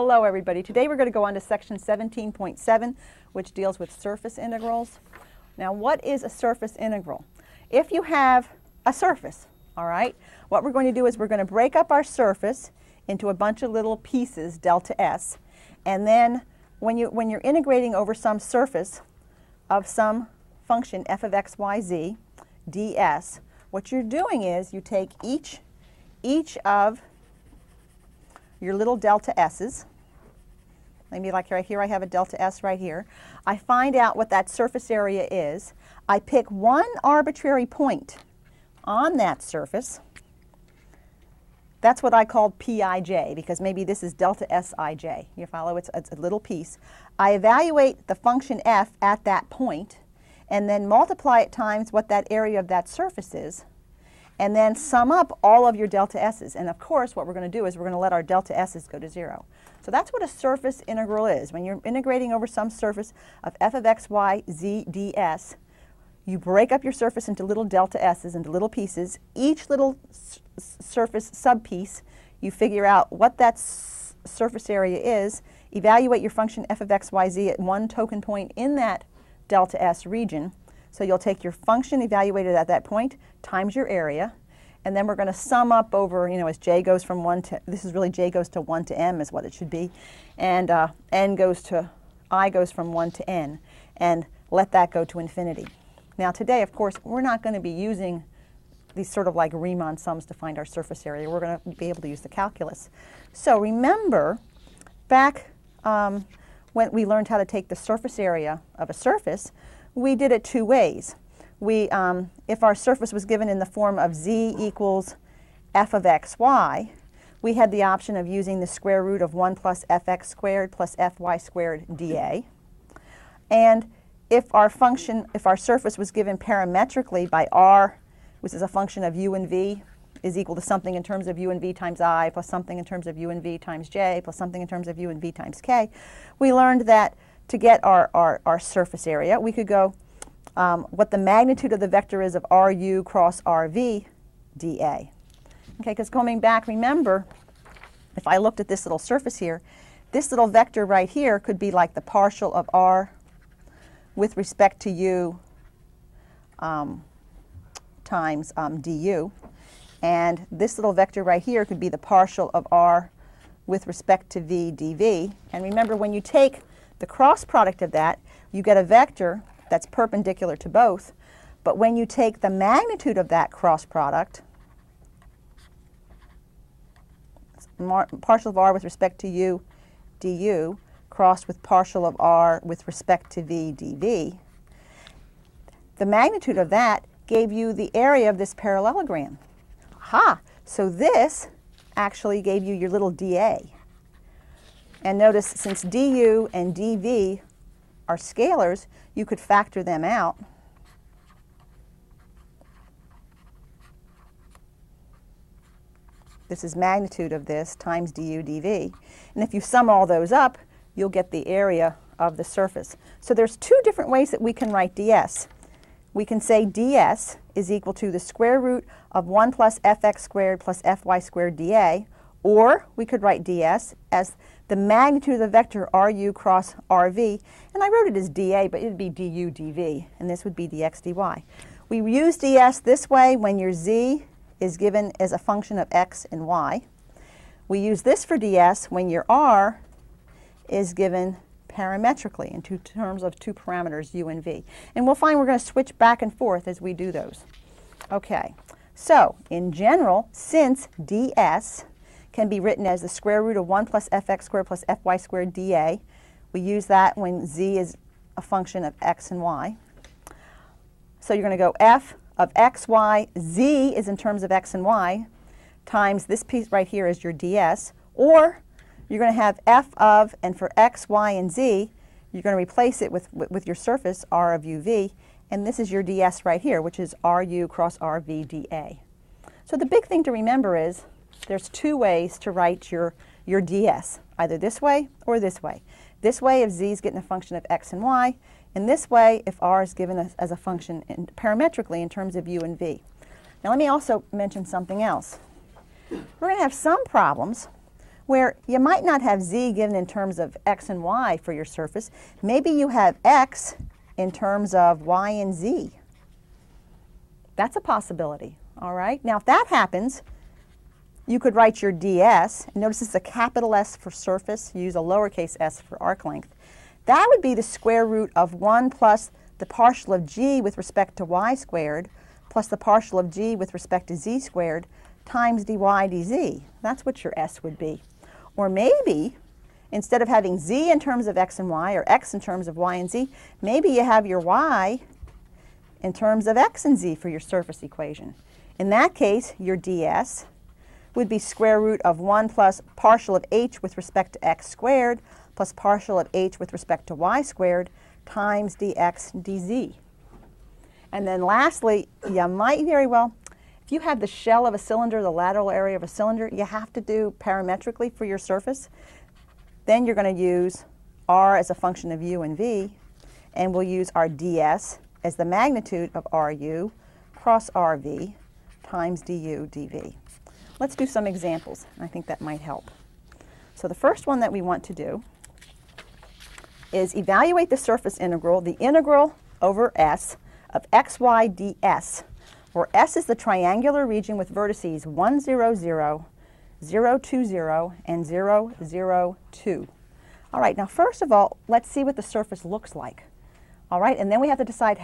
Hello everybody. Today we're going to go on to section 17.7, which deals with surface integrals. Now what is a surface integral? If you have a surface, all right, what we're going to do is we're going to break up our surface into a bunch of little pieces, delta S, and then when you're integrating over some surface of some function f of x, y, z, ds, what you're doing is you take each of your little delta s's, maybe like right here I have a delta s right here. I find out what that surface area is. I pick one arbitrary point on that surface. That's what I called Pij, because maybe this is delta Sij. You follow? It's a little piece. I evaluate the function f at that point, and then multiply it times what that area of that surface is, and then sum up all of your delta s's. And of course, what we're going to do is we're going to let our delta s's go to 0. So that's what a surface integral is. When you're integrating over some surface of f of x, y, z, ds, you break up your surface into little delta s's, into little pieces. Each little surface subpiece, you figure out what that surface area is, evaluate your function f of x, y, z at one token point in that delta s region. So you'll take your function evaluated at that point times your area, and then we're going to sum up over, as j goes from 1 to, this is really j goes to 1 to m is what it should be, and n goes to, I goes from 1 to n, and let that go to infinity. Now today, of course, we're not going to be using these sort of like Riemann sums to find our surface area. We're going to be able to use the calculus. So remember, back when we learned how to take the surface area of a surface, we did it two ways. If our surface was given in the form of z equals f of x, y, we had the option of using the square root of 1 plus fx squared plus fy squared dA. And if our surface was given parametrically by r, which is a function of u and v, is equal to something in terms of u and v times I plus something in terms of u and v times j plus something in terms of u and v times k, we learned that to get our surface area, we could go what the magnitude of the vector is of ru cross rv dA. Okay, because coming back, remember, if I looked at this little surface here, this little vector right here could be like the partial of r with respect to u times du. And this little vector right here could be the partial of r with respect to v dv. And remember, when you take the cross product of that, you get a vector that's perpendicular to both. But when you take the magnitude of that cross product, partial of r with respect to u du crossed with partial of r with respect to v dv, the magnitude of that gave you the area of this parallelogram. Aha! So this actually gave you your little dA. And notice, since du and dv are scalars, you could factor them out. This is magnitude of this times du dv. And if you sum all those up, you'll get the area of the surface. So there's two different ways that we can write ds. We can say ds is equal to the square root of 1 plus fx squared plus fy squared dA, or we could write ds as the magnitude of the vector ru cross rv, and I wrote it as dA, but it would be du dv, and this would be dx dy. We use ds this way when your z is given as a function of x and y. We use this for ds when your r is given parametrically in terms of two parameters, u and v. And we'll find we're going to switch back and forth as we do those. Okay, so in general, since ds can be written as the square root of 1 plus fx squared plus fy squared dA. We use that when z is a function of x and y. So you're going to go f of x, y, z is in terms of x and y, times this piece right here is your ds, or you're going to have f of, and for x, y, and z, you're going to replace it with your surface, r of uv, and this is your ds right here, which is ru cross rv dA. So the big thing to remember is there's two ways to write your ds, either this way or this way. This way if z is getting a function of x and y, and this way if r is given as a function parametrically in terms of u and v. Now let me also mention something else. We're going to have some problems where you might not have z given in terms of x and y for your surface. Maybe you have x in terms of y and z. That's a possibility, all right? Now, if that happens, you could write your ds. Notice this is a capital S for surface. You use a lowercase s for arc length. That would be the square root of 1 plus the partial of g with respect to y squared plus the partial of g with respect to z squared times dy dz. That's what your s would be. Or maybe, instead of having z in terms of x and y, or x in terms of y and z, maybe you have your y in terms of x and z for your surface equation. In that case, your ds would be square root of 1 plus partial of h with respect to x squared plus partial of h with respect to y squared times dx dz. And then lastly, you might very well, if you have the shell of a cylinder, the lateral area of a cylinder, you have to do parametrically for your surface. Then you're going to use r as a function of u and v, and we'll use our ds as the magnitude of ru cross rv times du dv. Let's do some examples. I think that might help. So the first one that we want to do is evaluate the surface integral, the integral over s of xy ds, where s is the triangular region with vertices 1, 0, 0, 0, 2, 0, and 0, 0, 2. All right, now first of all, let's see what the surface looks like. All right, and then we have to decide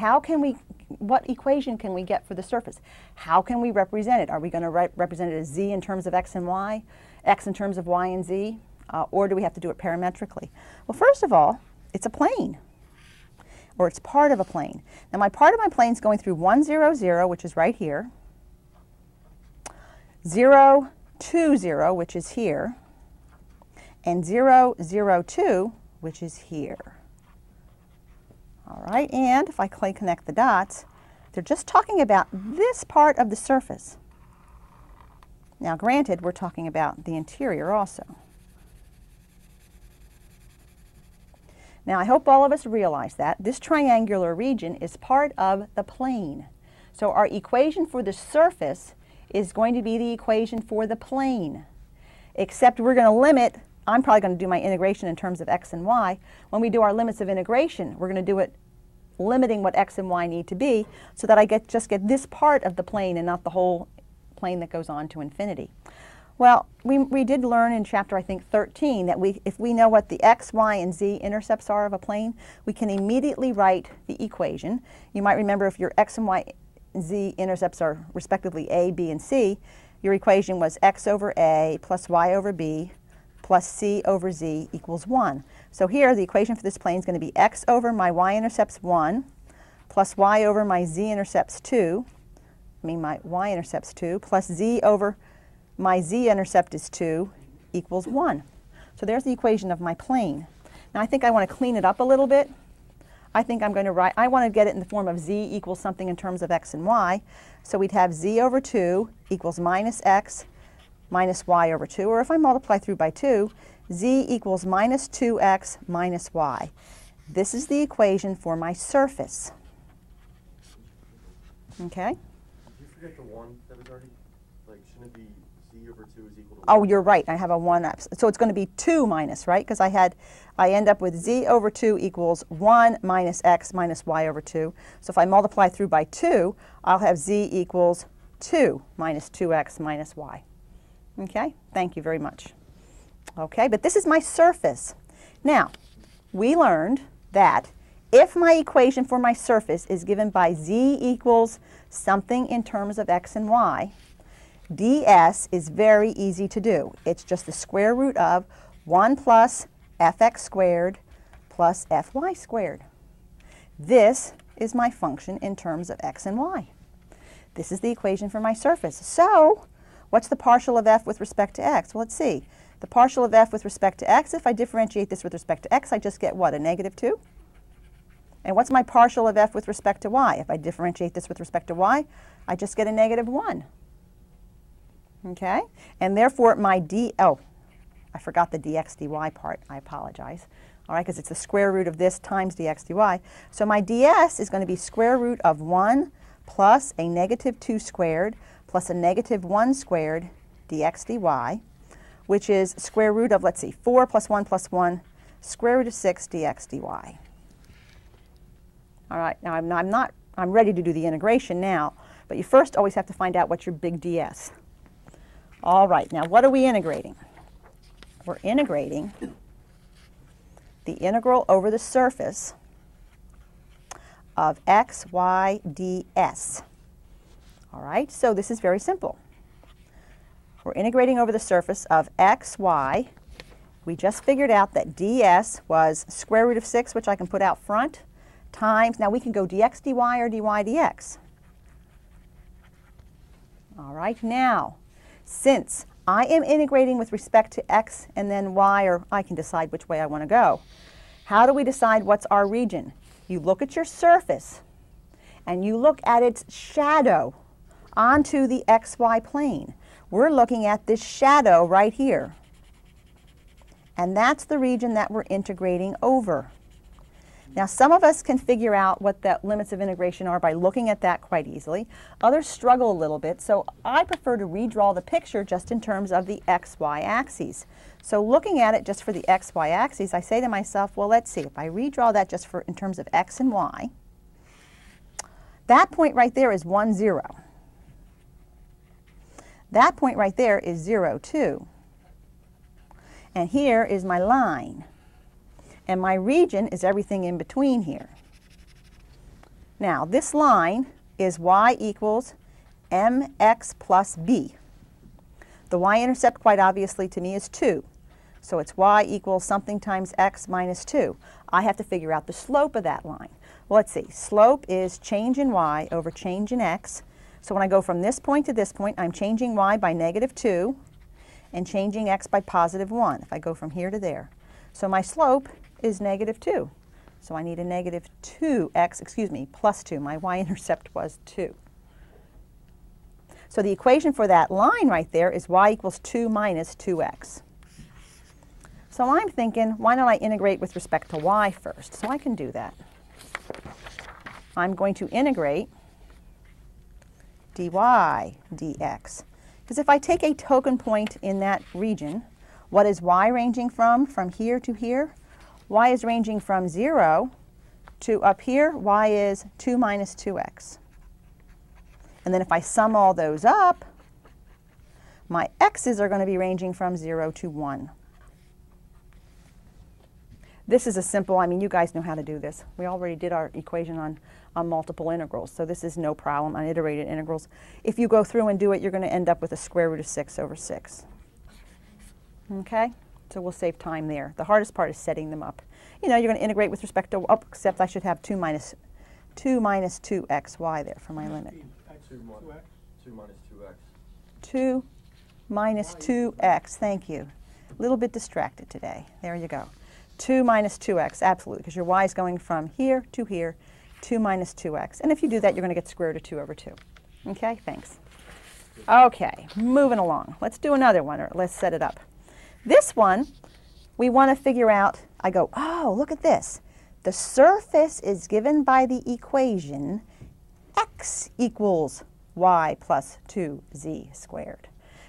what equation can we get for the surface? How can we represent it? Are we going to represent it as z in terms of x and y, x in terms of y and z, or do we have to do it parametrically? Well, first of all, it's a plane, or it's part of a plane. Now, my part of my plane is going through 1, 0, 0, which is right here, 0, 2, 0, which is here, and 0, 0, 2, which is here. All right, and if I connect the dots, they're just talking about this part of the surface. Now, granted, we're talking about the interior also. Now, I hope all of us realize that this triangular region is part of the plane. So our equation for the surface is going to be the equation for the plane, except we're going to limit. I'm probably going to do my integration in terms of x and y. When we do our limits of integration, we're going to do it limiting what x and y need to be so that I just get this part of the plane and not the whole plane that goes on to infinity. Well, we did learn in chapter, I think, 13 that if we know what the x, y, and z intercepts are of a plane, we can immediately write the equation. You might remember if your x and y and z intercepts are respectively a, b, and c, your equation was x over a plus y over b plus c over z equals 1. So here, the equation for this plane is going to be x over my y-intercepts 1 plus y over my z-intercepts 2, my y-intercepts 2, plus z over my z-intercept is 2 equals 1. So there's the equation of my plane. Now I think I want to clean it up a little bit. I think I'm going to write, I want to get it in the form of z equals something in terms of x and y. So we'd have z over 2 equals minus x minus y over 2. Or if I multiply through by 2, z equals minus 2x minus y. This is the equation for my surface. Okay? Did you forget the 1 that was already, shouldn't it be z over 2 is equal to 1? Oh, you're right. I have a 1 up. So it's going to be 2 minus, right? Because I end up with z over 2 equals 1 minus x minus y over 2. So if I multiply through by 2, I'll have z equals 2 minus 2x minus y. Okay? Thank you very much. Okay, but this is my surface. Now, we learned that if my equation for my surface is given by z equals something in terms of x and y, ds is very easy to do. It's just the square root of 1 plus fx squared plus fy squared. This is my function in terms of x and y. This is the equation for my surface. So, what's the partial of f with respect to x? Well, let's see. The partial of f with respect to x, if I differentiate this with respect to x, I just get what, a negative 2? And what's my partial of f with respect to y? If I differentiate this with respect to y, I just get a negative 1. Okay? And therefore, my I forgot the dx dy part. I apologize. All right, because it's the square root of this times dx dy. So my ds is going to be square root of 1 plus a negative 2 squared plus a negative 1 squared dx dy, which is square root of, let's see, 4 plus 1 plus 1, square root of 6 dx dy. All right, now I'm ready to do the integration now, but you first always have to find out what's your big ds. All right, now what are we integrating? We're integrating the integral over the surface of x, y, ds. All right, so this is very simple. We're integrating over the surface of x, y. We just figured out that ds was square root of 6, which I can put out front, times, now we can go dx dy or dy dx. All right, now, since I am integrating with respect to x and then y, or I can decide which way I want to go. How do we decide what's our region? You look at your surface and you look at its shadow onto the xy plane. We're looking at this shadow right here. And that's the region that we're integrating over. Now, some of us can figure out what the limits of integration are by looking at that quite easily. Others struggle a little bit, so I prefer to redraw the picture just in terms of the xy axes. So looking at it just for the xy axes, I say to myself, well, let's see, if I redraw that just for in terms of x and y, that point right there is 1, 0. That point right there is 0, 2. And here is my line. And my region is everything in between here. Now, this line is y equals mx plus b. The y-intercept, quite obviously, to me is 2. So it's y equals something times x minus 2. I have to figure out the slope of that line. Well, let's see. Slope is change in y over change in x. So when I go from this point to this point, I'm changing y by negative 2 and changing x by positive 1 if I go from here to there. So my slope is negative 2. So I need a negative 2x, excuse me, plus 2. My y-intercept was 2. So the equation for that line right there is y equals 2 minus 2x. So I'm thinking, why don't I integrate with respect to y first? So I can do that. I'm going to integrate dy dx. Because if I take a token point in that region, what is y ranging from? From here to here? Y is ranging from 0 to up here. Y is 2 minus 2x. And then if I sum all those up, my x's are going to be ranging from 0 to 1. This is a simple, I mean, you guys know how to do this. We already did our equation on multiple integrals, so this is no problem on iterated integrals. If you go through and do it, you're going to end up with a square root of 6 over 6. Okay? So we'll save time there. The hardest part is setting them up. You know, you're going to integrate with respect to, oh, except I should have 2 minus 2xy there for my limit. 2 minus 2x. 2 minus 2x, thank you. A little bit distracted today. There you go. 2 minus 2x, absolutely, because your y is going from here to here, 2 minus 2x. And if you do that, you're going to get square root of 2 over 2. Okay, thanks. Okay, moving along. Let's do another one, or let's set it up. This one, we want to figure out, I go, oh, look at this. The surface is given by the equation x equals y plus 2z squared.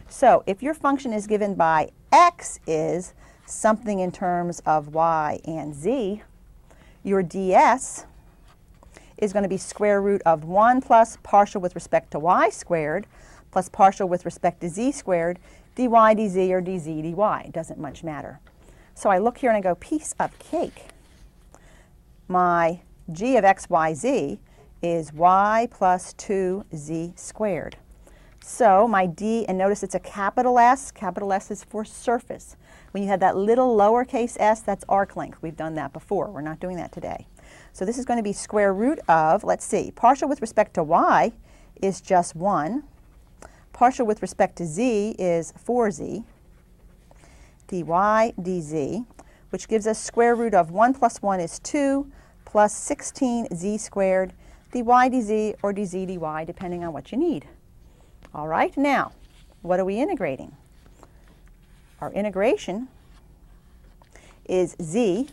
So if your function is given by x is something in terms of y and z, your ds is going to be square root of 1 plus partial with respect to y squared plus partial with respect to z squared, dy dz or dz dy. Doesn't much matter. So I look here and I go, piece of cake. My g of x, y, z is y plus 2z squared. So my d, and notice it's a capital S is for surface. When you have that little lowercase s, that's arc length. We've done that before. We're not doing that today. So this is going to be square root of, let's see, partial with respect to y is just 1. Partial with respect to z is 4z. dy dz, which gives us square root of 1 plus 1 is 2 plus 16z squared, dy dz or dz dy, depending on what you need. All right, now, what are we integrating? Our integration is z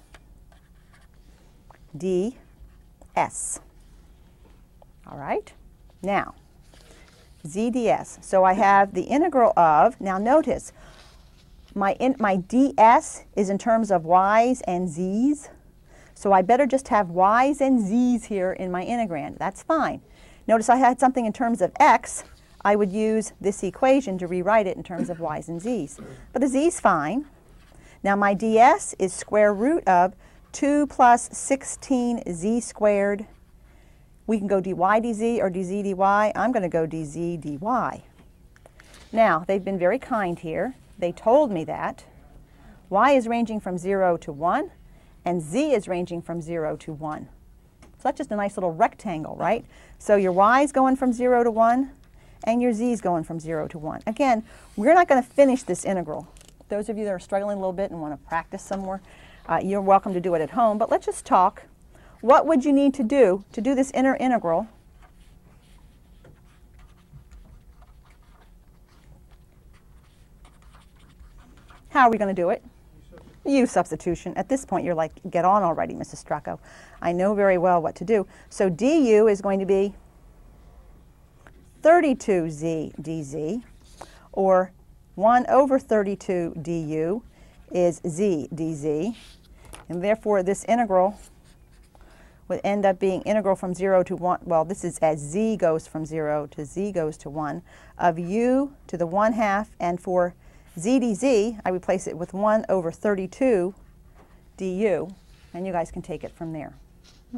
ds. All right, now, z ds. So I have the integral of, now notice, my ds is in terms of y's and z's, so I better just have y's and z's here in my integrand. That's fine. Notice I had something in terms of x, I would use this equation to rewrite it in terms of y's and z's. But the z's fine. Now my ds is square root of 2 plus 16z squared. We can go dy dz or dz dy. I'm going to go dz dy. Now, they've been very kind here. They told me that y is ranging from 0 to 1, and z is ranging from 0 to 1. So that's just a nice little rectangle, right? So your y is going from 0 to 1, and your z is going from 0 to 1. Again, we're not going to finish this integral. Those of you that are struggling a little bit and want to practice some more, you're welcome to do it at home. But let's just talk. What would you need to do this integral? How are we going to do it? Use substitution. At this point, you're like, get on already, Mrs. Strocko. I know very well what to do. So du is going to be 32z dz, or 1 over 32 du is z dz. And therefore, this integral would end up being integral from 0 to 1. Well, this is as z goes from 0 to z goes to 1 of u to the 1/2, and for z dz, I replace it with 1 over 32 du, and you guys can take it from there.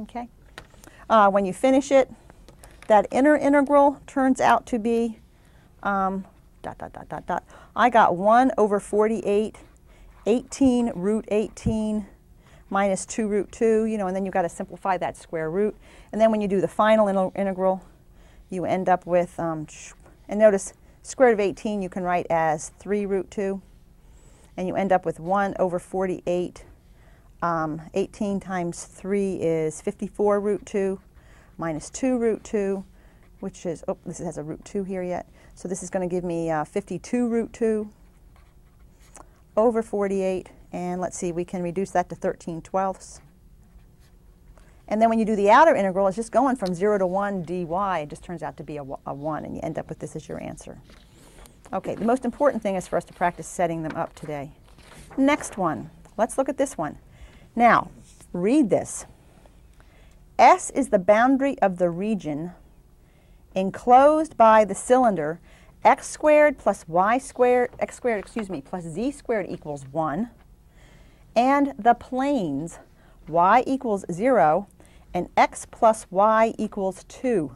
Okay? When you finish it, that inner integral turns out to be I got 1 over 48, 18 root 18 minus 2 root 2, you know, and then you've got to simplify that square root. And then when you do the final integral, you end up with, and notice, square root of 18 you can write as 3 root 2, and you end up with 1 over 48. 18 times 3 is 54 root 2 minus 2 root 2, which is, oh, this has a root 2 here yet. So this is going to give me 52 root 2 over 48. And let's see, we can reduce that to 13/12. And then when you do the outer integral, it's just going from 0 to 1 dy. It just turns out to be a 1, and you end up with this as your answer. Okay, the most important thing is for us to practice setting them up today. Next one, let's look at this one. Now, read this. S is the boundary of the region enclosed by the cylinder x squared plus y squared, x squared, excuse me, plus z squared equals 1, and the planes y equals 0 and x plus y equals 2.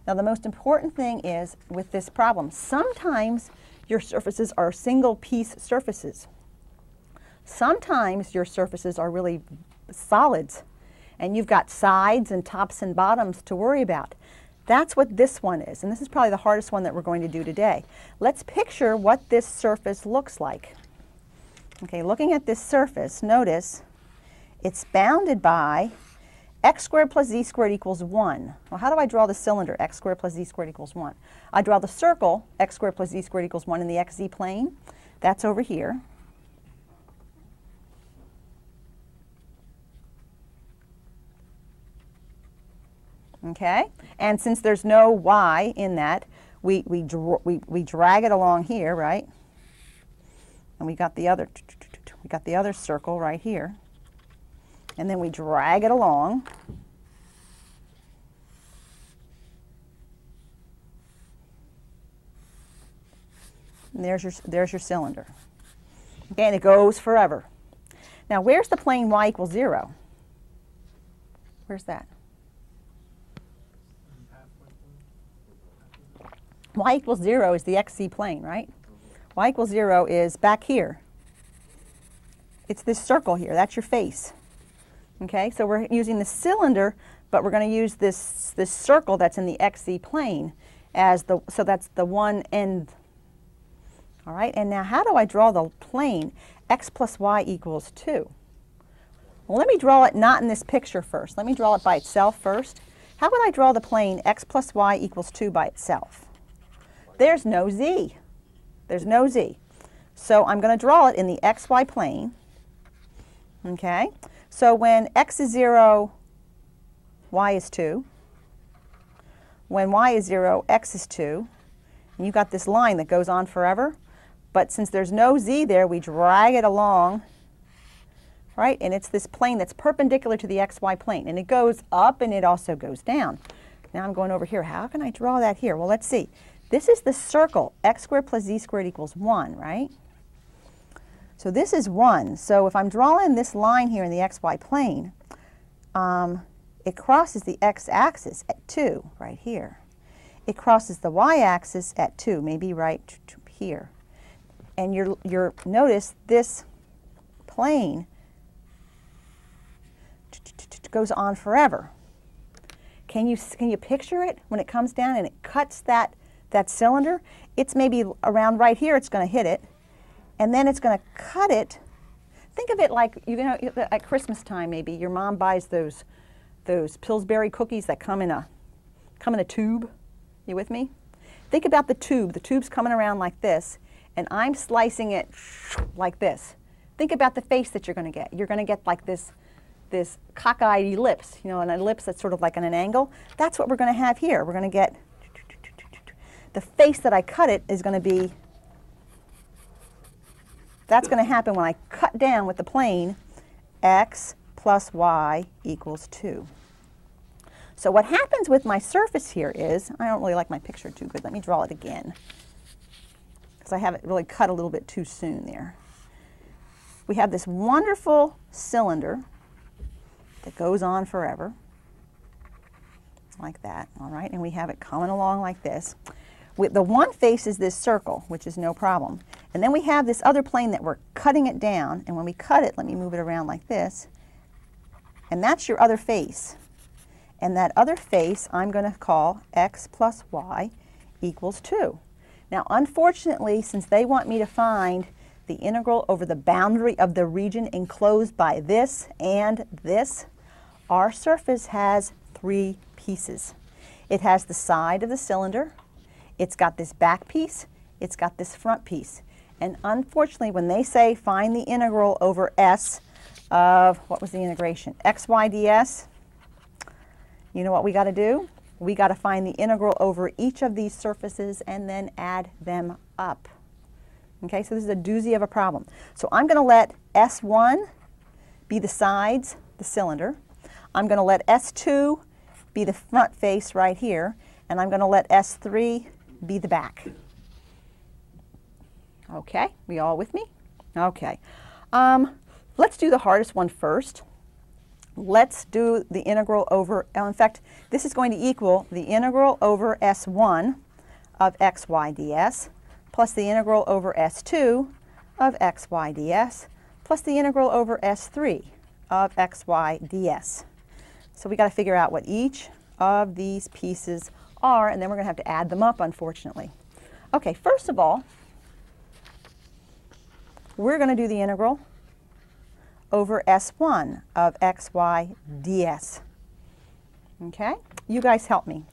Now the most important thing is with this problem, sometimes your surfaces are single piece surfaces. Sometimes your surfaces are really solids, and you've got sides and tops and bottoms to worry about. That's what this one is, and this is probably the hardest one that we're going to do today. Let's picture what this surface looks like. Okay, looking at this surface, notice it's bounded by x squared plus z squared equals 1. Well, how do I draw the cylinder? X squared plus z squared equals 1. I draw the circle, x squared plus z squared equals 1 in the xz plane. That's over here. Okay, and since there's no y in that, we drag it along here, right? And we got the other circle right here, and then we drag it along. And there's your cylinder. Okay, and it goes forever. Now, where's the plane y equals 0? Where's that? Y equals 0 is the xz plane, right? Y equals 0 is back here. It's this circle here. That's your face. Okay, so we're using the cylinder, but we're going to use this circle that's in the xz plane as the, so that's the one end. All right, and now how do I draw the plane x plus y equals 2? Well, let me draw it not in this picture first. Let me draw it by itself first. How would I draw the plane x plus y equals 2 by itself? There's no z. There's no z. So I'm going to draw it in the xy plane. Okay? So when x is 0, y is 2. When y is 0, x is 2. And you've got this line that goes on forever. But since there's no z there, we drag it along, right? And it's this plane that's perpendicular to the xy plane. And it goes up and it also goes down. Now I'm going over here. How can I draw that here? Well, let's see. This is the circle. X squared plus z squared equals 1, right? So this is 1. So if I'm drawing this line here in the xy plane, it crosses the x-axis at 2, right here. It crosses the y-axis at 2, maybe right here. And you're notice this plane goes on forever. Can you picture it when it comes down and it cuts that cylinder? It's maybe around right here, it's going to hit it, and then it's going to cut it. Think of it like, you know, at Christmas time maybe, your mom buys those Pillsbury cookies that come in a tube. You with me? Think about the tube. The tube's coming around like this, and I'm slicing it like this. Think about the face that you're going to get. You're going to get like this cockeyed ellipse, you know, an ellipse that's sort of like on an angle. That's what we're going to have here. We're going to get the face that I cut it is going to be, that's going to happen when I cut down with the plane x plus y equals 2. So what happens with my surface here is, I don't really like my picture too good. Let me draw it again, because I have it really cut a little bit too soon there. We have this wonderful cylinder that goes on forever, like that, all right? And we have it coming along like this. The one face is this circle, which is no problem. And then we have this other plane that we're cutting it down, and when we cut it, let me move it around like this, and that's your other face. And that other face I'm going to call x plus y equals 2. Now, unfortunately, since they want me to find the integral over the boundary of the region enclosed by this and this, our surface has 3 pieces. It has the side of the cylinder, it's got this back piece, it's got this front piece. And unfortunately, when they say find the integral over s of, what was the integration? xy ds, you know what we got to do? We got to find the integral over each of these surfaces and then add them up. Okay, so this is a doozy of a problem. So I'm going to let S1 be the sides, the cylinder. I'm going to let S2 be the front face right here. And I'm going to let S3 be the back. Okay, we all with me? Okay. Let's do the hardest one first. Let's do the integral over, in fact, this is going to equal the integral over S1 of xy ds plus the integral over S2 of xy ds plus the integral over S3 of xy ds. So we got to figure out what each of these pieces are, and then we're going to have to add them up, unfortunately. Okay, first of all, we're going to do the integral over S1 of xy ds. Okay? You guys help me.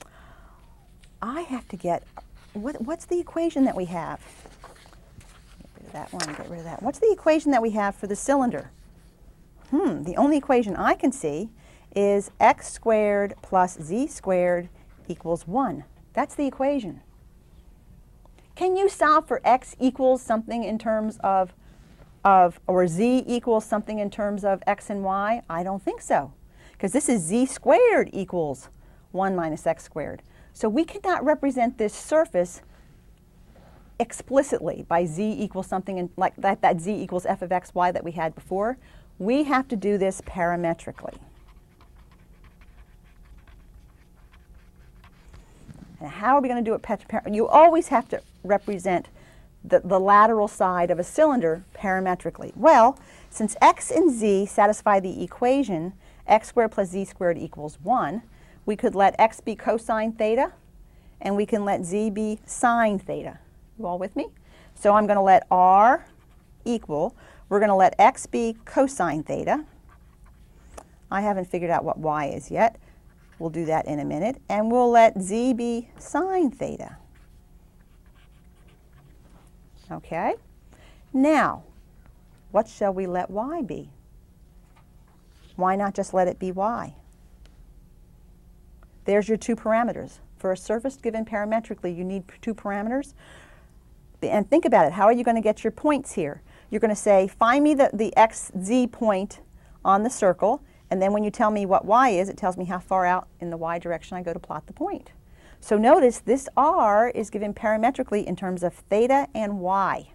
I have to get, what's the equation that we have? Get rid of that one, get rid of that. What's the equation that we have for the cylinder? The only equation I can see is x squared plus z squared equals 1. That's the equation. Can you solve for x equals something in terms of or z equals something in terms of x and y? I don't think so, because this is z squared equals 1 minus x squared. So we cannot represent this surface explicitly by z equals something in, like that z equals f of x, y that we had before. We have to do this parametrically. And how are we going to do it? You always have to represent the lateral side of a cylinder parametrically. Well, since x and z satisfy the equation x squared plus z squared equals 1, we could let x be cosine theta, and we can let z be sine theta. You all with me? So I'm going to let r equal, we're going to let x be cosine theta. I haven't figured out what y is yet. We'll do that in a minute. And we'll let z be sine theta. Okay? Now, what shall we let y be? Why not just let it be y? There's your 2 parameters. For a surface given parametrically, you need 2 parameters. And think about it. How are you going to get your points here? You're going to say, find me the xz point on the circle, and then when you tell me what y is, it tells me how far out in the y direction I go to plot the point. So notice this r is given parametrically in terms of theta and y.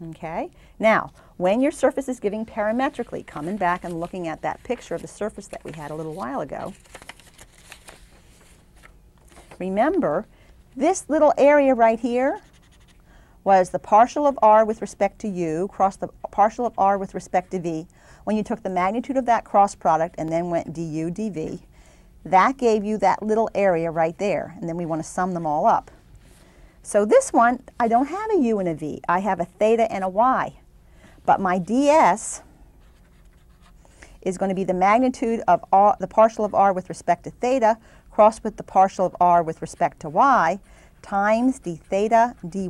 Okay? Now, when your surface is giving parametrically, coming back and looking at that picture of the surface that we had a little while ago, remember, this little area right here was the partial of r with respect to u cross the partial of r with respect to v. When you took the magnitude of that cross product and then went du dv, that gave you that little area right there. And then we want to sum them all up. So this one, I don't have a u and a v. I have a theta and a y. But my ds is going to be the magnitude of r, the partial of r with respect to theta crossed with the partial of r with respect to y times d theta dy.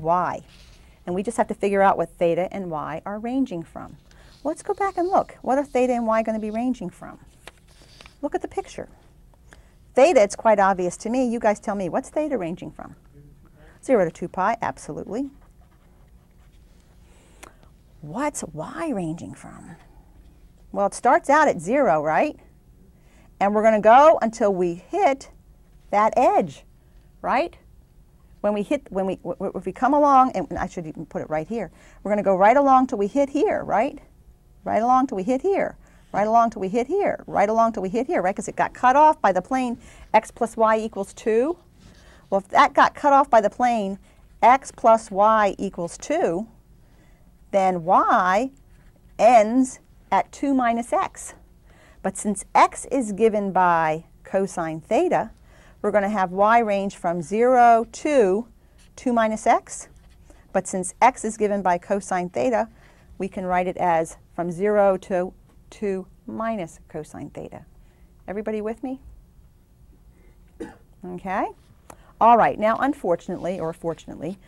And we just have to figure out what theta and y are ranging from. Let's go back and look. What are theta and y going to be ranging from? Look at the picture. Theta, it's quite obvious to me. You guys tell me, what's theta ranging from? 0 to 2 pi, absolutely. What's y ranging from? Well, it starts out at 0, right? And we're going to go until we hit that edge, right? If we come along, and I should even put it right here, we're going to go right along till we hit here, right? Right along till we hit here, right along till we hit here, right along till we hit here, right? Because it got cut off by the plane x plus y equals 2. Well, if that got cut off by the plane x plus y equals 2, then y ends at 2 minus x. But since x is given by cosine theta, we're going to have y range from 0 to 2 minus x. But since x is given by cosine theta, we can write it as from 0 to 2 minus cosine theta. Everybody with me? Okay. All right. Now, unfortunately, or fortunately,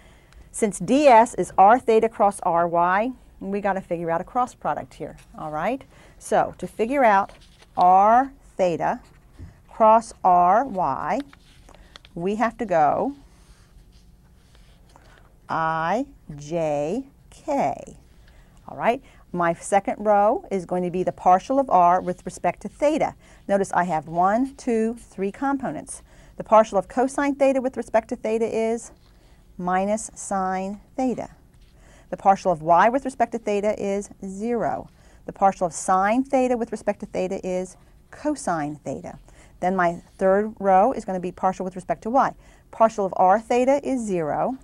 since ds is r theta cross ry, we got to figure out a cross product here. All right. So to figure out r theta cross ry, we have to go I, j, k. All right. My second row is going to be the partial of r with respect to theta. Notice I have 1, 2, 3 components. The partial of cosine theta with respect to theta is minus sine theta. The partial of y with respect to theta is 0. The partial of sine theta with respect to theta is cosine theta. Then my third row is going to be partial with respect to y. Partial of r theta is 0.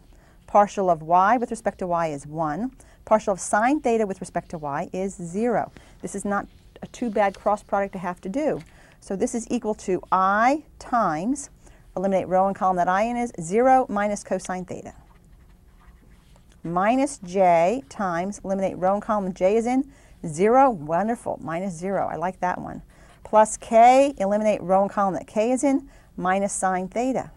Partial of y with respect to y is 1. Partial of sine theta with respect to y is 0. This is not a too bad cross product to have to do. So this is equal to I times, eliminate row and column that I in is 0 minus cosine theta, minus j times, eliminate row and column j is in, 0, wonderful, minus 0, I like that one, plus k, eliminate row and column that k is in, minus sine theta.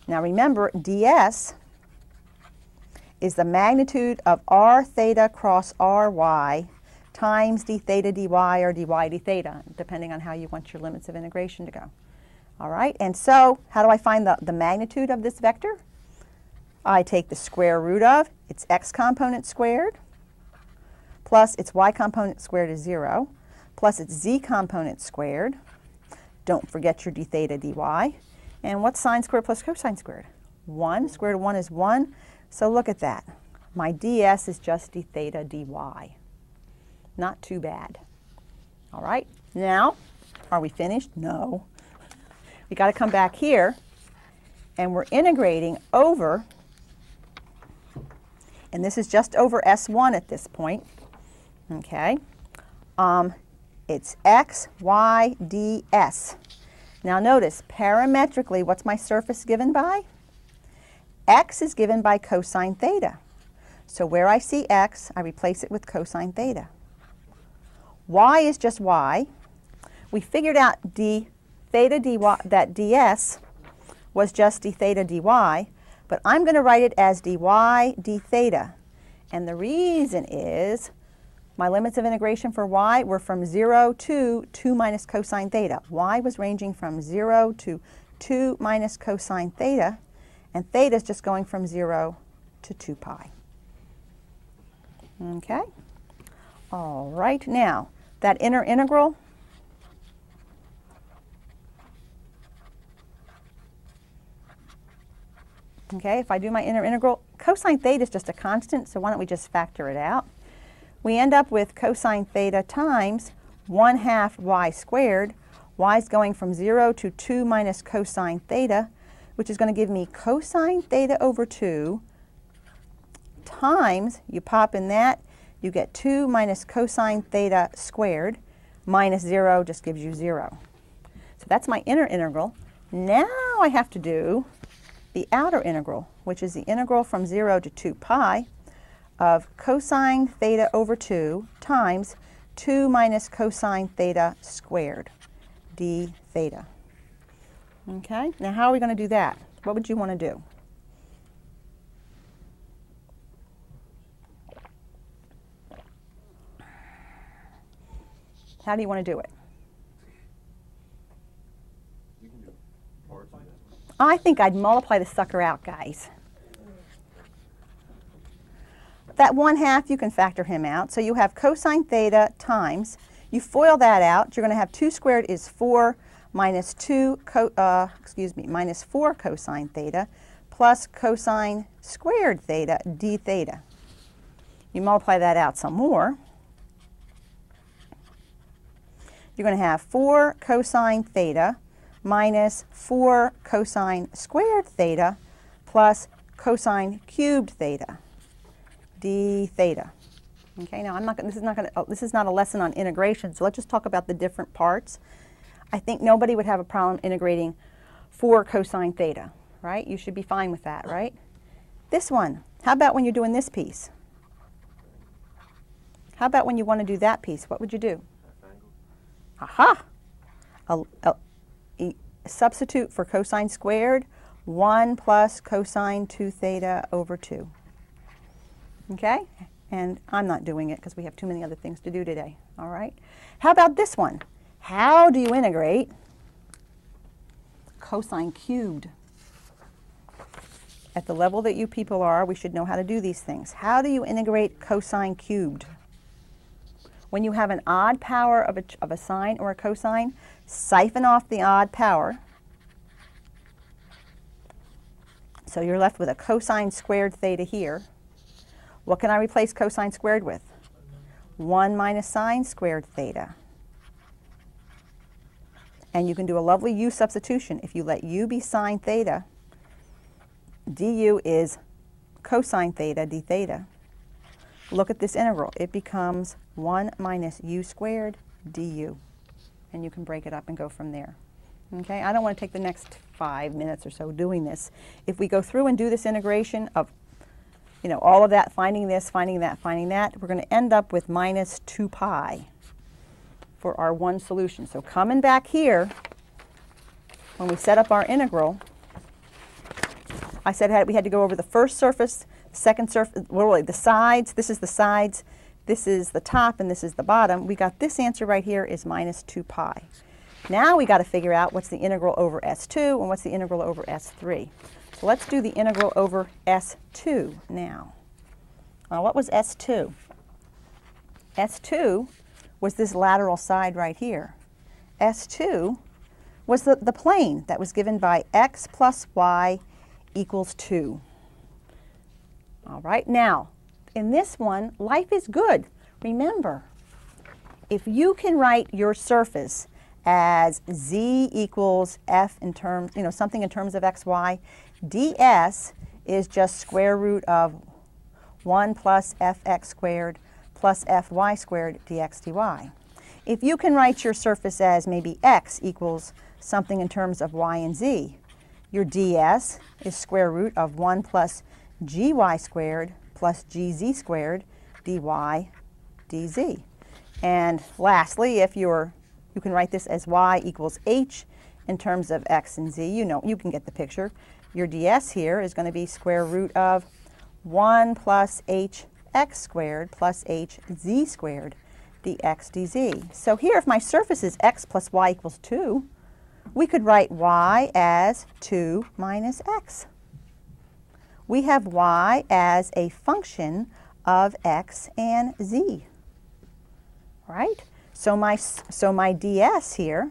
Now remember, ds is the magnitude of r theta cross ry times d theta dy or dy d theta, depending on how you want your limits of integration to go. All right, and so how do I find the magnitude of this vector? I take the square root of its x component squared plus its y component squared is 0 plus its z component squared. Don't forget your d theta dy. And what's sine squared plus cosine squared? 1. Square root of 1 is 1. So look at that. My ds is just d theta dy. Not too bad. All right. Now, are we finished? No. We got to come back here, and we're integrating over, and this is just over S1 at this point. Okay. It's x, y, ds. Now notice, parametrically, what's my surface given by? X is given by cosine theta. So where I see x, I replace it with cosine theta. Y is just y. We figured out d theta dy, that ds was just d theta dy, but I'm going to write it as dy d theta. And the reason is my limits of integration for y were from 0 to 2 minus cosine theta. Y was ranging from 0 to 2 minus cosine theta, and theta is just going from 0 to 2 pi. Okay? All right, now, that inner integral, okay, if I do my inner integral, cosine theta is just a constant, so why don't we just factor it out? We end up with cosine theta times 1/2 y squared. Y is going from 0 to 2 minus cosine theta, which is going to give me cosine theta over 2 times, you pop in that, you get 2 minus cosine theta squared, minus 0 just gives you 0. So that's my inner integral. Now I have to do the outer integral, which is the integral from 0 to 2 pi of cosine theta over 2 times 2 minus cosine theta squared, d theta. Okay, now how are we going to do that? What would you want to do? How do you want to do it? You can do parts of it. I think I'd multiply the sucker out, guys. That 1/2, you can factor him out. So you have cosine theta times, you FOIL that out, you're going to have 2 squared is 4 minus minus 4 cosine theta plus cosine squared theta d theta. You multiply that out some more. You're going to have 4 cosine theta minus 4 cosine squared theta plus cosine cubed theta, d theta. Okay, now this is not a lesson on integration, so let's just talk about the different parts. I think nobody would have a problem integrating 4 cosine theta, right? You should be fine with that, right? This one, how about when you're doing this piece? How about when you want to do that piece? What would you do? Aha! Substitute for cosine squared, 1 plus cosine 2 theta over 2. Okay? And I'm not doing it because we have too many other things to do today. All right? How about this one? How do you integrate cosine cubed? At the level that you people are, we should know how to do these things. How do you integrate cosine cubed? When you have an odd power of a sine or a cosine, siphon off the odd power. So you're left with a cosine squared theta here. What can I replace cosine squared with? 1 minus sine squared theta. And you can do a lovely u substitution. If you let u be sine theta, du is cosine theta d theta. Look at this integral. It becomes 1 minus u squared du. And you can break it up and go from there. Okay, I don't want to take the next 5 minutes or so doing this. If we go through and do this integration of, you know, all of that, finding this, finding that, finding that, we're going to end up with minus 2 pi for our one solution. So coming back here, when we set up our integral, I said we had to go over the first surface, second surface, well, really the sides. This is the sides, this is the top, and this is the bottom. We got this answer right here is minus 2 pi. Now we got to figure out what's the integral over S2 and what's the integral over S3. So let's do the integral over S2 now. What was S2? S2 was this lateral side right here. S2 was the plane that was given by x plus y equals 2. All right, now, in this one, life is good. Remember, if you can write your surface as z equals f in terms, something in terms of x, y, ds is just square root of 1 plus fx squared plus fy squared dx dy. If you can write your surface as maybe x equals something in terms of y and z, your ds is square root of 1 plus gy squared plus gz squared dy dz. And lastly, if you can write this as y equals h in terms of x and z, you can get the picture. Your ds here is going to be square root of 1 plus hx squared plus hz squared dx dz. So here, if my surface is x plus y equals 2, We could write y as 2 minus x. We have y as a function of x and z, right? So my ds here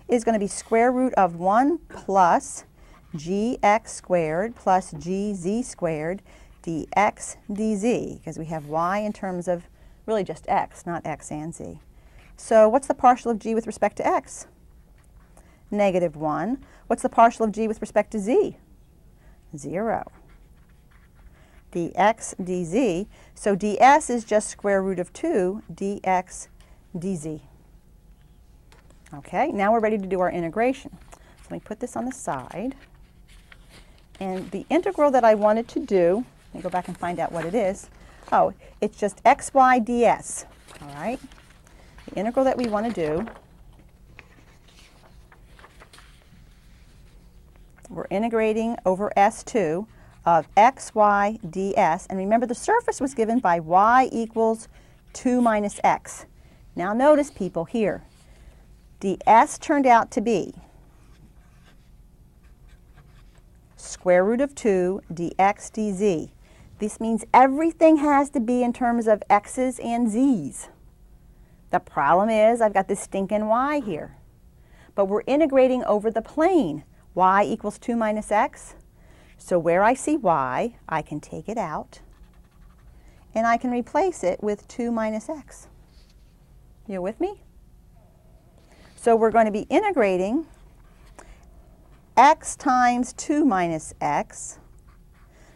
is going to be square root of 1 plus gx squared plus gz squared dx dz, because we have y in terms of really just x, not x and z. So what's the partial of g with respect to x? Negative 1. What's the partial of g with respect to z? 0. dx dz, so ds is just square root of 2 dx dz. Okay, now we're ready to do our integration. So let me put this on the side. And the integral that I wanted to do, let me go back and find out what it is. Oh, it's just xy ds. All right, the integral that we want to do, we're integrating over S2 of xy ds. And remember, the surface was given by y equals 2 minus x. Now notice, people, here, ds turned out to be square root of 2 dx dz. This means everything has to be in terms of x's and z's. The problem is I've got this stinking y here. But we're integrating over the plane. Y equals 2 minus x. So where I see y, I can take it out, and I can replace it with 2 minus x. You with me? So we're going to be integrating x times 2 minus x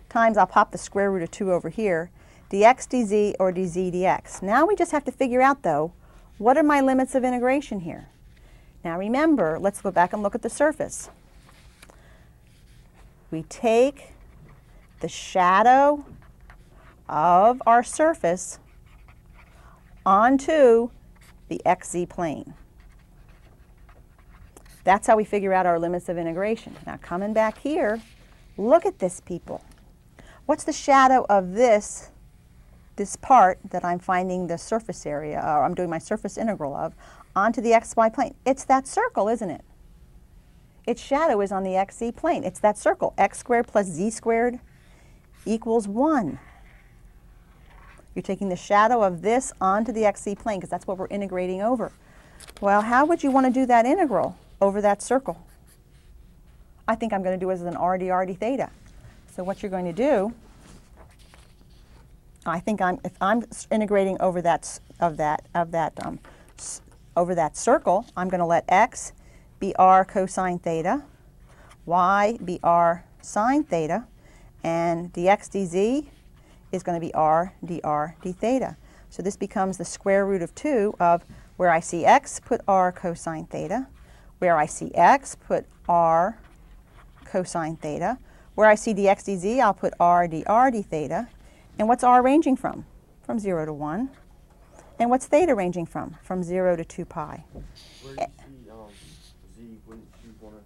times, I'll pop the square root of 2 over here, dx dz or dz dx. Now we just have to figure out, though, what are my limits of integration here? Now remember, let's go back and look at the surface. We take the shadow of our surface onto the xz plane. That's how we figure out our limits of integration. Now coming back here, look at this, people. What's the shadow of this part that I'm finding the surface area, or I'm doing my surface integral of, onto the xy plane? It's that circle, isn't it? Its shadow is on the xz plane. It's that circle. X squared plus z squared equals 1. You're taking the shadow of this onto the xz plane because that's what we're integrating over. Well, how would you want to do that integral over that circle? I think I'm going to do it as an r d theta. So what you're going to do, I think if I'm integrating over over that circle, I'm going to let x be r cosine theta, y be r sine theta, and dx dz is going to be r dr d theta. So this becomes the square root of 2 of where I see x, put r cosine theta, where I see x, put r cosine theta, where I see dx dz, I'll put r dr d theta. And what's r ranging from? From 0 to 1. And what's theta ranging from? From 0 to 2 pi. Where do you see z when you want to...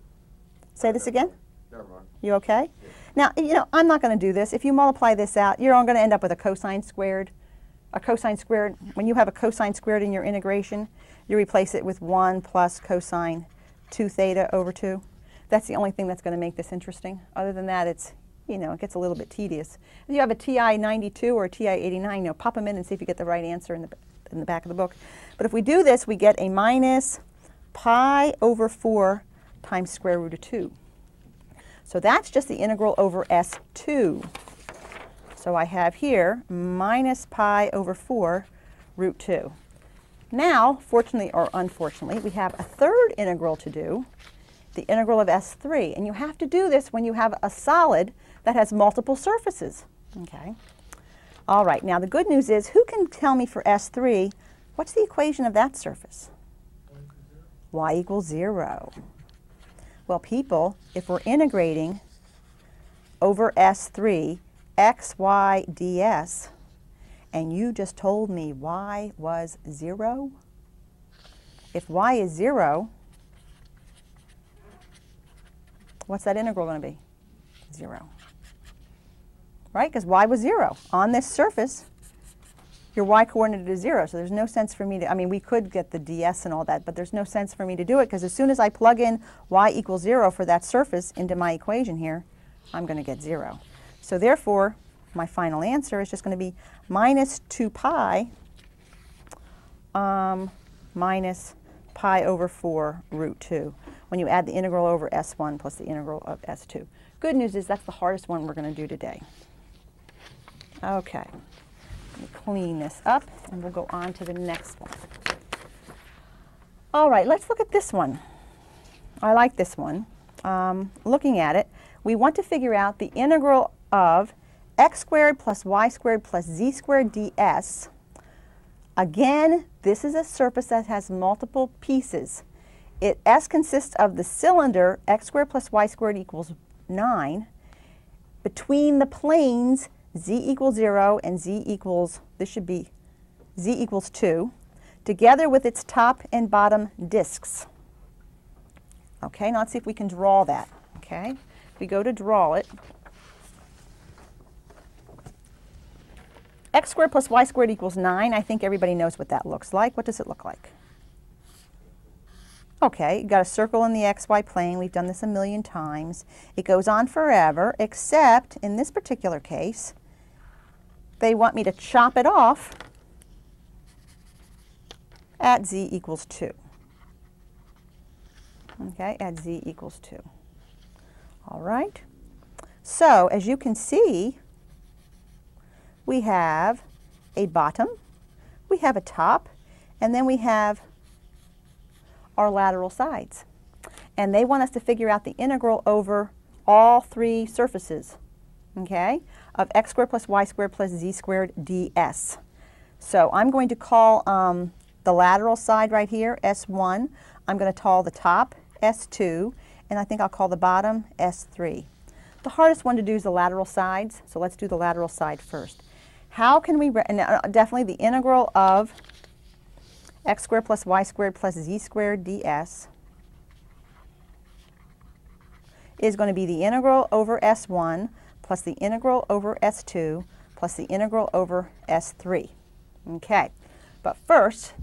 Say this again? Never mind. You okay? Yeah. Now, you know, I'm not going to do this. If you multiply this out, you're going to end up with a cosine squared. A cosine squared, when you have a cosine squared in your integration, you replace it with 1 plus cosine 2 theta over 2. That's the only thing that's going to make this interesting. Other than that, it's, you know, it gets a little bit tedious. If you have a TI 92 or a TI 89, you know, pop them in and see if you get the right answer in the back of the book. But if we do this, we get a minus pi over 4 times square root of 2. So that's just the integral over S2. So I have here minus pi over 4 root 2. Now, fortunately or unfortunately, we have a third integral to do, the integral of S3. And you have to do this when you have a solid that has multiple surfaces. Okay. All right, now the good news is, who can tell me for S3, what's the equation of that surface? Y equals 0. Well, people, if we're integrating over S3, x, y, ds, and you just told me y was 0, if y is 0, what's that integral going to be? 0. Right? Because y was 0. On this surface, your y-coordinate is 0, so there's no sense for me to, I mean, we could get the ds and all that, but there's no sense for me to do it because as soon as I plug in y equals 0 for that surface into my equation here, I'm going to get 0. So therefore, my final answer is just going to be minus 2 pi minus pi over 4 root 2 when you add the integral over S1 plus the integral of S2. Good news is that's the hardest one we're going to do today. Okay. Let me clean this up and we'll go on to the next one. All right, let's look at this one. I like this one. Looking at it, we want to figure out the integral of x squared plus y squared plus z squared ds. Again, this is a surface that has multiple pieces. S consists of the cylinder, x squared plus y squared equals 9. Between the planes, z equals 0 and z equals, this should be z equals 2, together with its top and bottom discs. Okay, now let's see if we can draw that. Okay, if we go to draw it, x squared plus y squared equals 9. I think everybody knows what that looks like. What does it look like? Okay, you got a circle in the xy plane. We've done this a million times. It goes on forever, except in this particular case, they want me to chop it off at z equals 2. Okay, at z equals 2. All right. So, as you can see, we have a bottom, we have a top, and then we have our lateral sides. And they want us to figure out the integral over all three surfaces, okay, of x squared plus y squared plus z squared ds. So I'm going to call the lateral side right here S1. I'm going to call the top S2, and I think I'll call the bottom S3. The hardest one to do is the lateral sides, so let's do the lateral side first. How can we, definitely the integral of x squared plus y squared plus z squared ds is going to be the integral over S1 plus the integral over S2 plus the integral over S3. Okay, but first,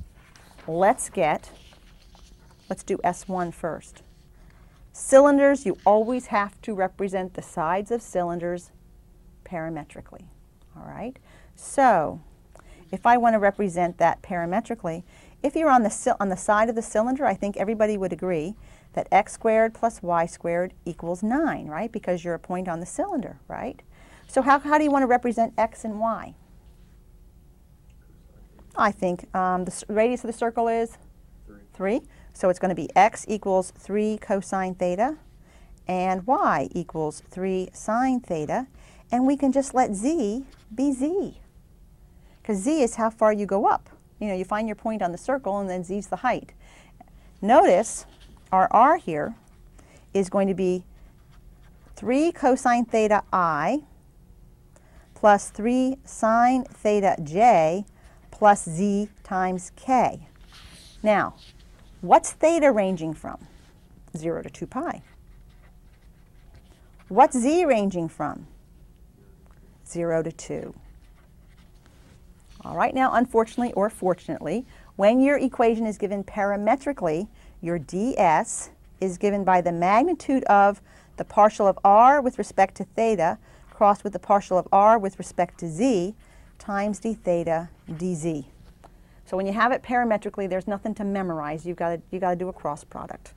let's do S1 first. Cylinders, you always have to represent the sides of cylinders parametrically. All right, so if I want to represent that parametrically, if you're on the side of the cylinder, I think everybody would agree that x squared plus y squared equals 9, right? Because you're a point on the cylinder, right? So how do you want to represent x and y? I think the radius of the circle is 3. So it's going to be x equals 3 cosine theta and y equals 3 sine theta. And we can just let z be z. Because z is how far you go up. You know, you find your point on the circle and then z is the height. Notice our r here is going to be 3 cosine theta I plus 3 sine theta j plus z times k. Now, what's theta ranging from? 0 to 2 pi. What's z ranging from? 0 to 2. All right, now unfortunately or fortunately, when your equation is given parametrically, your ds is given by the magnitude of the partial of r with respect to theta crossed with the partial of r with respect to z times d theta dz. So when you have it parametrically, there's nothing to memorize. You got to do a cross product,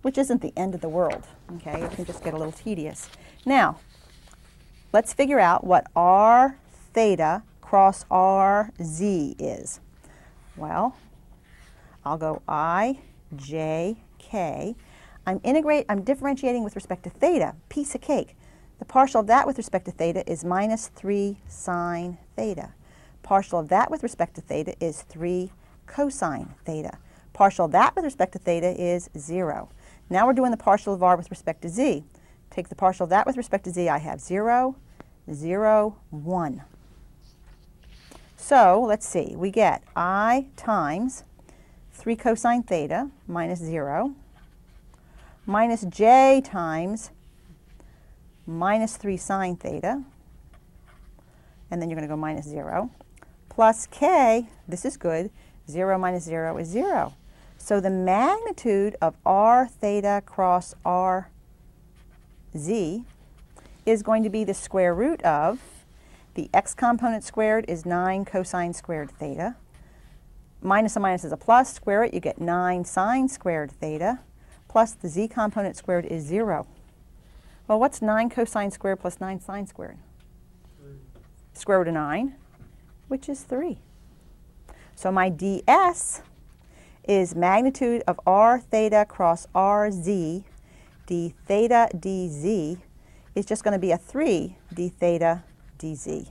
which isn't the end of the world. Okay, it can just get a little tedious. Now, let's figure out what r theta cross rz is. Well, I'll go I, j, k. I'm differentiating with respect to theta, piece of cake. The partial of that with respect to theta is minus 3 sine theta. Partial of that with respect to theta is 3 cosine theta. Partial of that with respect to theta is 0. Now we're doing the partial of r with respect to z. Take the partial of that with respect to z, I have 0, 0, 1. So let's see, we get I times 3 cosine theta minus 0 minus j times minus 3 sine theta, and then you're going to go minus 0, plus k, this is good, 0 minus 0 is 0. So the magnitude of r theta cross r z is going to be the square root of the x component squared is 9 cosine squared theta. Minus a minus is a plus, square it, you get 9 sine squared theta, plus the z component squared is 0. Well, what's 9 cosine squared plus 9 sine squared? 3. Square root of 9, which is 3. So my ds is magnitude of r theta cross rz, d theta dz, is just going to be a 3 d theta dz.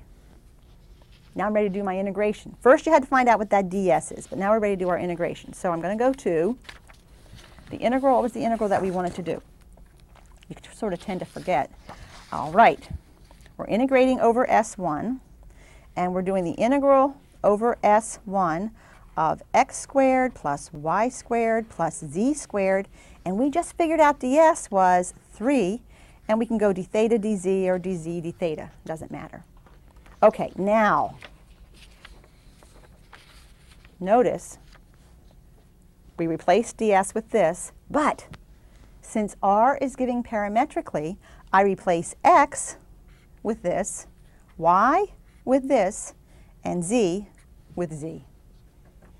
Now I'm ready to do my integration. First you had to find out what that ds is, but now we're ready to do our integration. So I'm going to go to the integral. What was the integral that we wanted to do? You sort of tend to forget. All right, we're integrating over S1, and we're doing the integral over S1 of x squared plus y squared plus z squared, and we just figured out ds was 3, and we can go d theta dz or dz d theta, doesn't matter. Okay, now, notice we replaced ds with this, but since r is giving parametrically, I replace x with this, y with this, and z with z.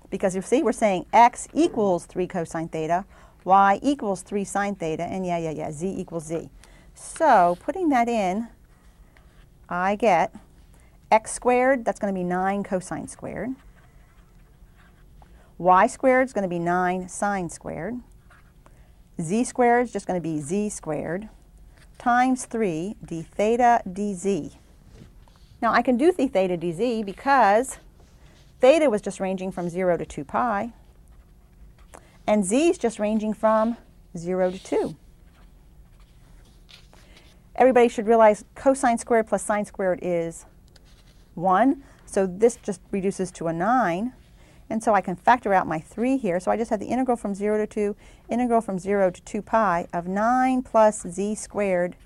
Because you see, we're saying x equals 3 cosine theta, y equals 3 sine theta, and z equals z. So putting that in, I get x squared, that's going to be 9 cosine squared. Y squared is going to be 9 sine squared. Z squared is just going to be z squared times 3 d theta dz. Now I can do d theta dz because theta was just ranging from 0 to 2 pi, and z is just ranging from 0 to 2. Everybody should realize cosine squared plus sine squared is 1, so this just reduces to a 9, and so I can factor out my 3 here. So I just have the integral from 0 to 2, integral from 0 to 2 pi of 9 plus z squared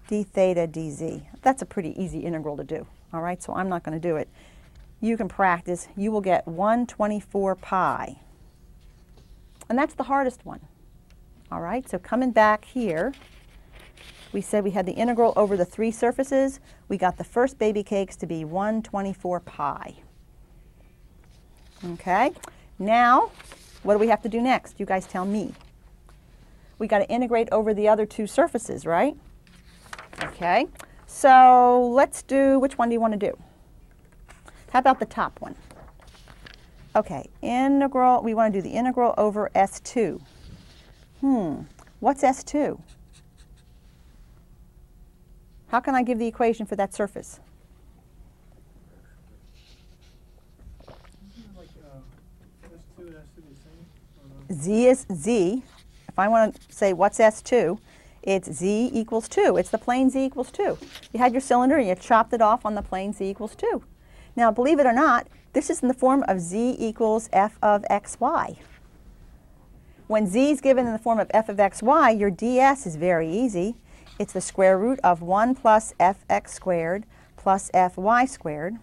d theta dz. That's a pretty easy integral to do, all right? So I'm not going to do it. You can practice. You will get 1/24 pi. And that's the hardest one. All right, so coming back here, we said we had the integral over the 3 surfaces. We got the first baby cakes to be 1/24 pi. Okay, now what do we have to do next? You guys tell me. We got to integrate over the other 2 surfaces, right? Okay, so let's do, which one do you want to do? How about the top one? Okay, integral, we want to do the integral over S2. What's S2? How can I give the equation for that surface? Like, S2 and S2 the same? Z is Z. If I want to say what's S2, it's Z equals 2. It's the plane Z equals 2. You had your cylinder and you chopped it off on the plane Z equals 2. Now, believe it or not, this is in the form of Z equals f of xy. When Z is given in the form of f of xy, your ds is very easy. It's the square root of 1 plus fx squared plus fy squared,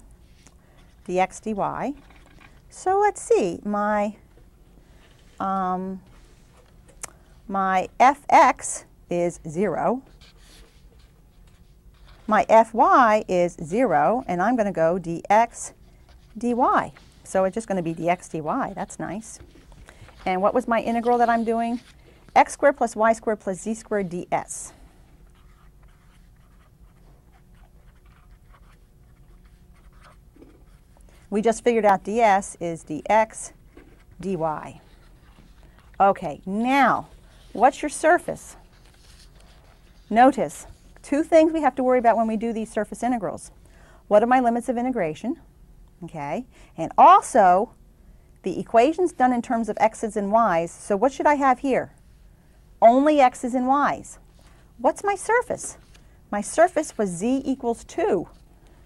dx dy. So let's see, my fx is 0. My fy is 0, and I'm going to go dx dy. So it's just going to be dx dy. That's nice. And what was my integral that I'm doing? X squared plus y squared plus z squared ds. We just figured out ds is dx dy. Okay, now, what's your surface? Notice, 2 things we have to worry about when we do these surface integrals. What are my limits of integration? Okay, and also, the equation's done in terms of x's and y's, so what should I have here? Only x's and y's. What's my surface? My surface was z equals 2.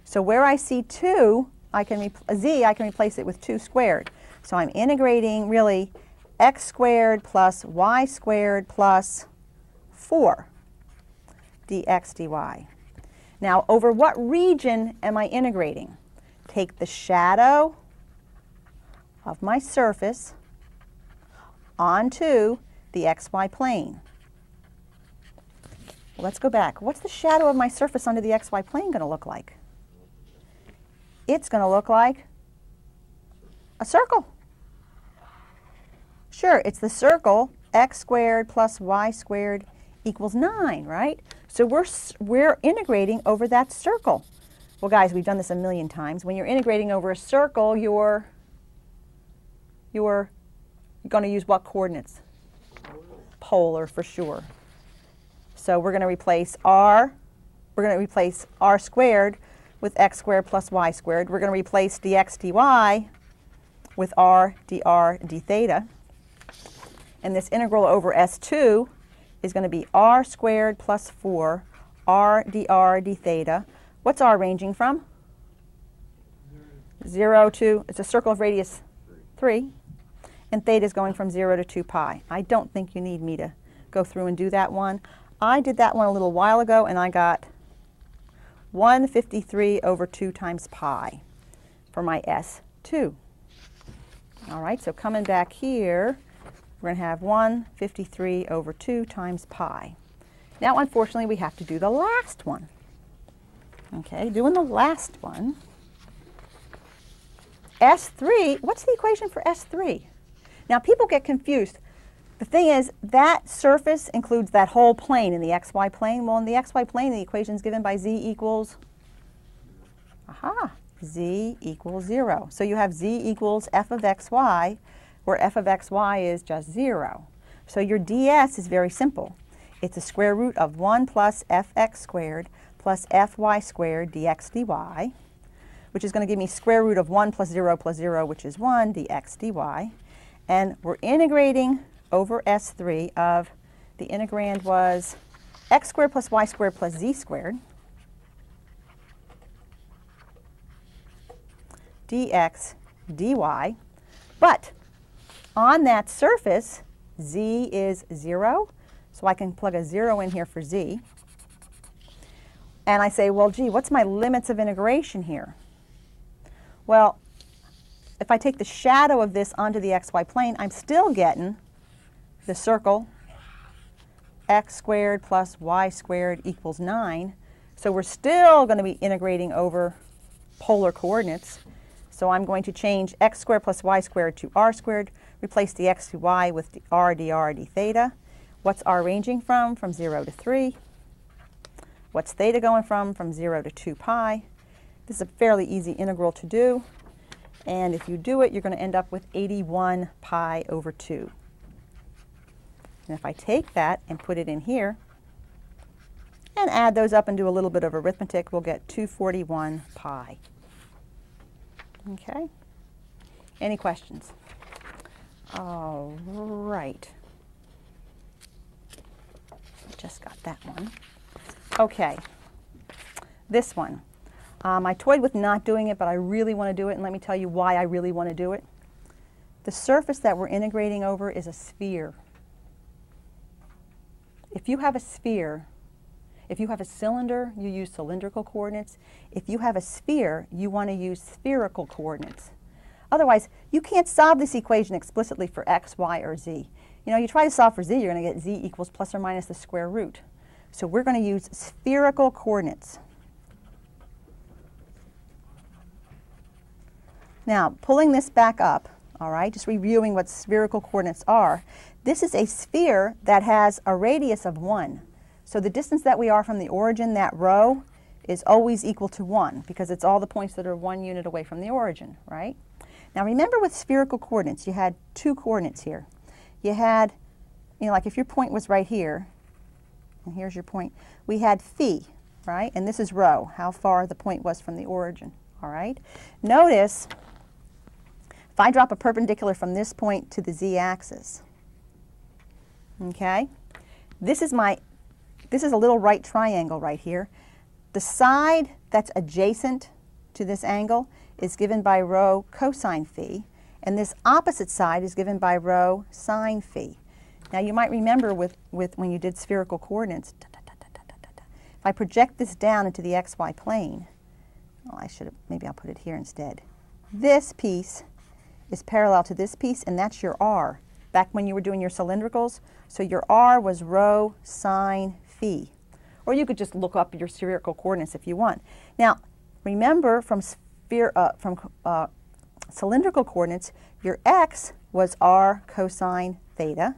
So where I see 2, I can replace it with 2 squared. So I'm integrating really x squared plus y squared plus 4 dx dy. Now, over what region am I integrating? take the shadow of my surface onto the xy plane. Let's go back. What's the shadow of my surface onto the xy plane going to look like? It's going to look like a circle. Sure, it's the circle x squared plus y squared equals 9, right? So we're integrating over that circle. Well, guys, we've done this a million times. When you're integrating over a circle, you're going to use what coordinates? Polar, for sure. So we're going to replace r squared with x squared plus y squared. We're going to replace dx dy with r dr d theta. And this integral over S2 is going to be r squared plus 4 r dr d theta. What's r ranging from? 0 to, it's a circle of radius 3. And theta is going from 0 to 2 pi. I don't think you need me to go through and do that one. I did that one a little while ago, and I got 153 over 2 times pi for my S2. All right, so coming back here, we're going to have 153 over 2 times pi. Now, unfortunately, we have to do the last one. Okay, doing the last one. S3, what's the equation for S3? Now, people get confused. The thing is, that surface includes that whole plane in the xy plane. Well, in the xy plane, the equation is given by z equals, z equals 0. So you have z equals f of xy, where f of xy is just 0. So your ds is very simple. It's the square root of 1 plus fx squared plus fy squared dx dy, which is going to give me square root of 1 plus 0 plus 0, which is 1 dx dy. And we're integrating over S3 of, the integrand was x squared plus y squared plus z squared dx dy. But on that surface, z is 0, so I can plug a 0 in here for z. And I say, well, gee, what's my limits of integration here? Well, if I take the shadow of this onto the xy plane, I'm still getting the circle x squared plus y squared equals 9. So we're still going to be integrating over polar coordinates. So I'm going to change x squared plus y squared to r squared, replace the x to y with the r dr d theta. What's r ranging from? From 0 to 3. What's theta going from? From 0 to 2 pi. This is a fairly easy integral to do. And if you do it, you're going to end up with 81 pi over 2. And if I take that and put it in here and add those up and do a little bit of arithmetic, we'll get 241 pi. Okay? Any questions? All right. Just got that one. Okay. This one. I toyed with not doing it, but I really want to do it, and let me tell you why I really want to do it. The surface that we're integrating over is a sphere. If you have a sphere, if you have a cylinder, you use cylindrical coordinates. If you have a sphere, you want to use spherical coordinates. Otherwise, you can't solve this equation explicitly for x, y, or z. You know, you try to solve for z, you're going to get z equals plus or minus the square root. So we're going to use spherical coordinates. Now, pulling this back up, all right, just reviewing what spherical coordinates are. This is a sphere that has a radius of 1. So the distance that we are from the origin, that row, is always equal to 1 because it's all the points that are 1 unit away from the origin, right? Now remember with spherical coordinates, you had 2 coordinates here. You had, you know, like if your point was right here, and here's your point, we had phi, right? And this is rho, how far the point was from the origin, all right? Notice, if I drop a perpendicular from this point to the z-axis, okay, this is a little right triangle right here. The side that's adjacent to this angle is given by rho cosine phi, and this opposite side is given by rho sine phi. Now you might remember with when you did spherical coordinates, if I project this down into the xy plane, well, maybe I'll put it here instead. This piece is parallel to this piece, and that's your R. Back when you were doing your cylindricals, so your R was rho sine phi. Or you could just look up your spherical coordinates if you want. Now, remember from cylindrical coordinates, your x was r cosine theta,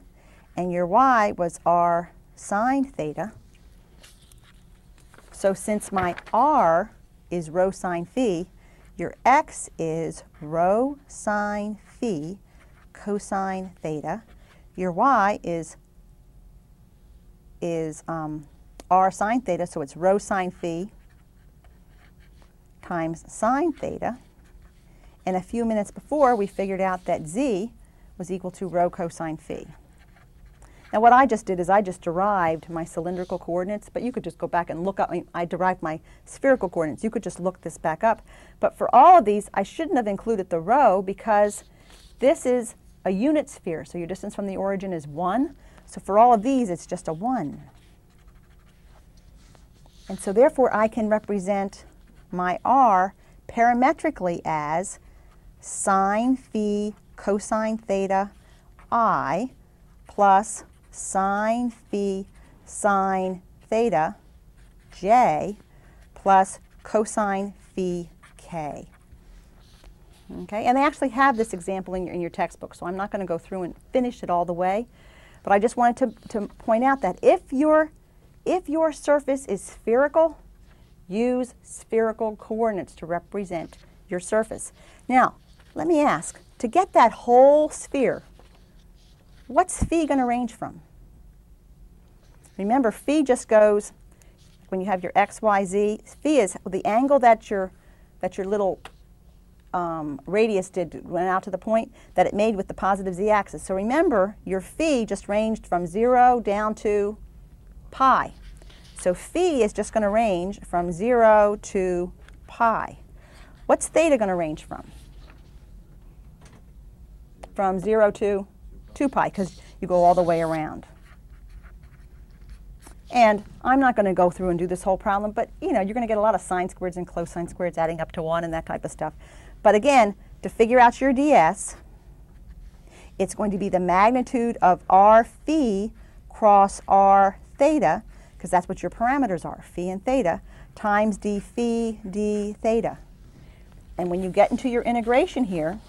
and your y was r sine theta. So since my r is rho sine phi, your x is rho sine phi cosine theta. Your y is r sine theta, so it's rho sine phi times sine theta. And a few minutes before, we figured out that z was equal to rho cosine phi. Now what I just did is I just derived my cylindrical coordinates, but you could just go back and look up. I derived my spherical coordinates. You could just look this back up. But for all of these, I shouldn't have included the rho because this is a unit sphere. So your distance from the origin is 1. So for all of these, it's just a 1. And so therefore, I can represent my r parametrically as sine phi cosine theta I plus sine phi sine theta j plus cosine phi k. Okay, and they actually have this example in your textbook, so I'm not going to go through and finish it all the way. But I just wanted to point out that if your surface is spherical, use spherical coordinates to represent your surface. Now, let me ask, to get that whole sphere, what's phi going to range from? Remember, phi just goes, when you have your x, y, z, phi is the angle that your little radius went out to the point that it made with the positive z-axis. So remember, your phi just ranged from 0 down to pi. So phi is just going to range from 0 to pi. What's theta going to range from? From 0 to 2 pi, because you go all the way around. And I'm not going to go through and do this whole problem, but you're going to get a lot of sine squareds and cosine squareds adding up to 1 and that type of stuff. But again, to figure out your ds, it's going to be the magnitude of r phi cross r theta, because that's what your parameters are, phi and theta, times d phi d theta. And when you get into your integration here,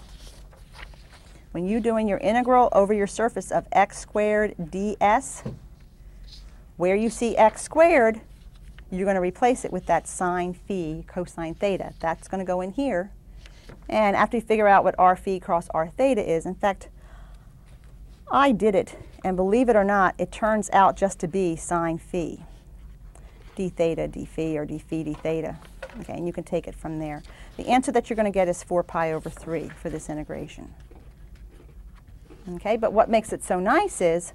when you're doing your integral over your surface of x squared ds, where you see x squared, you're going to replace it with that sine phi cosine theta. That's going to go in here. And after you figure out what r phi cross r theta is, in fact, I did it, and believe it or not, it turns out just to be sine phi, d theta, d phi, or d phi, d theta. Okay, and you can take it from there. The answer that you're going to get is 4 pi over 3 for this integration. Okay, but what makes it so nice is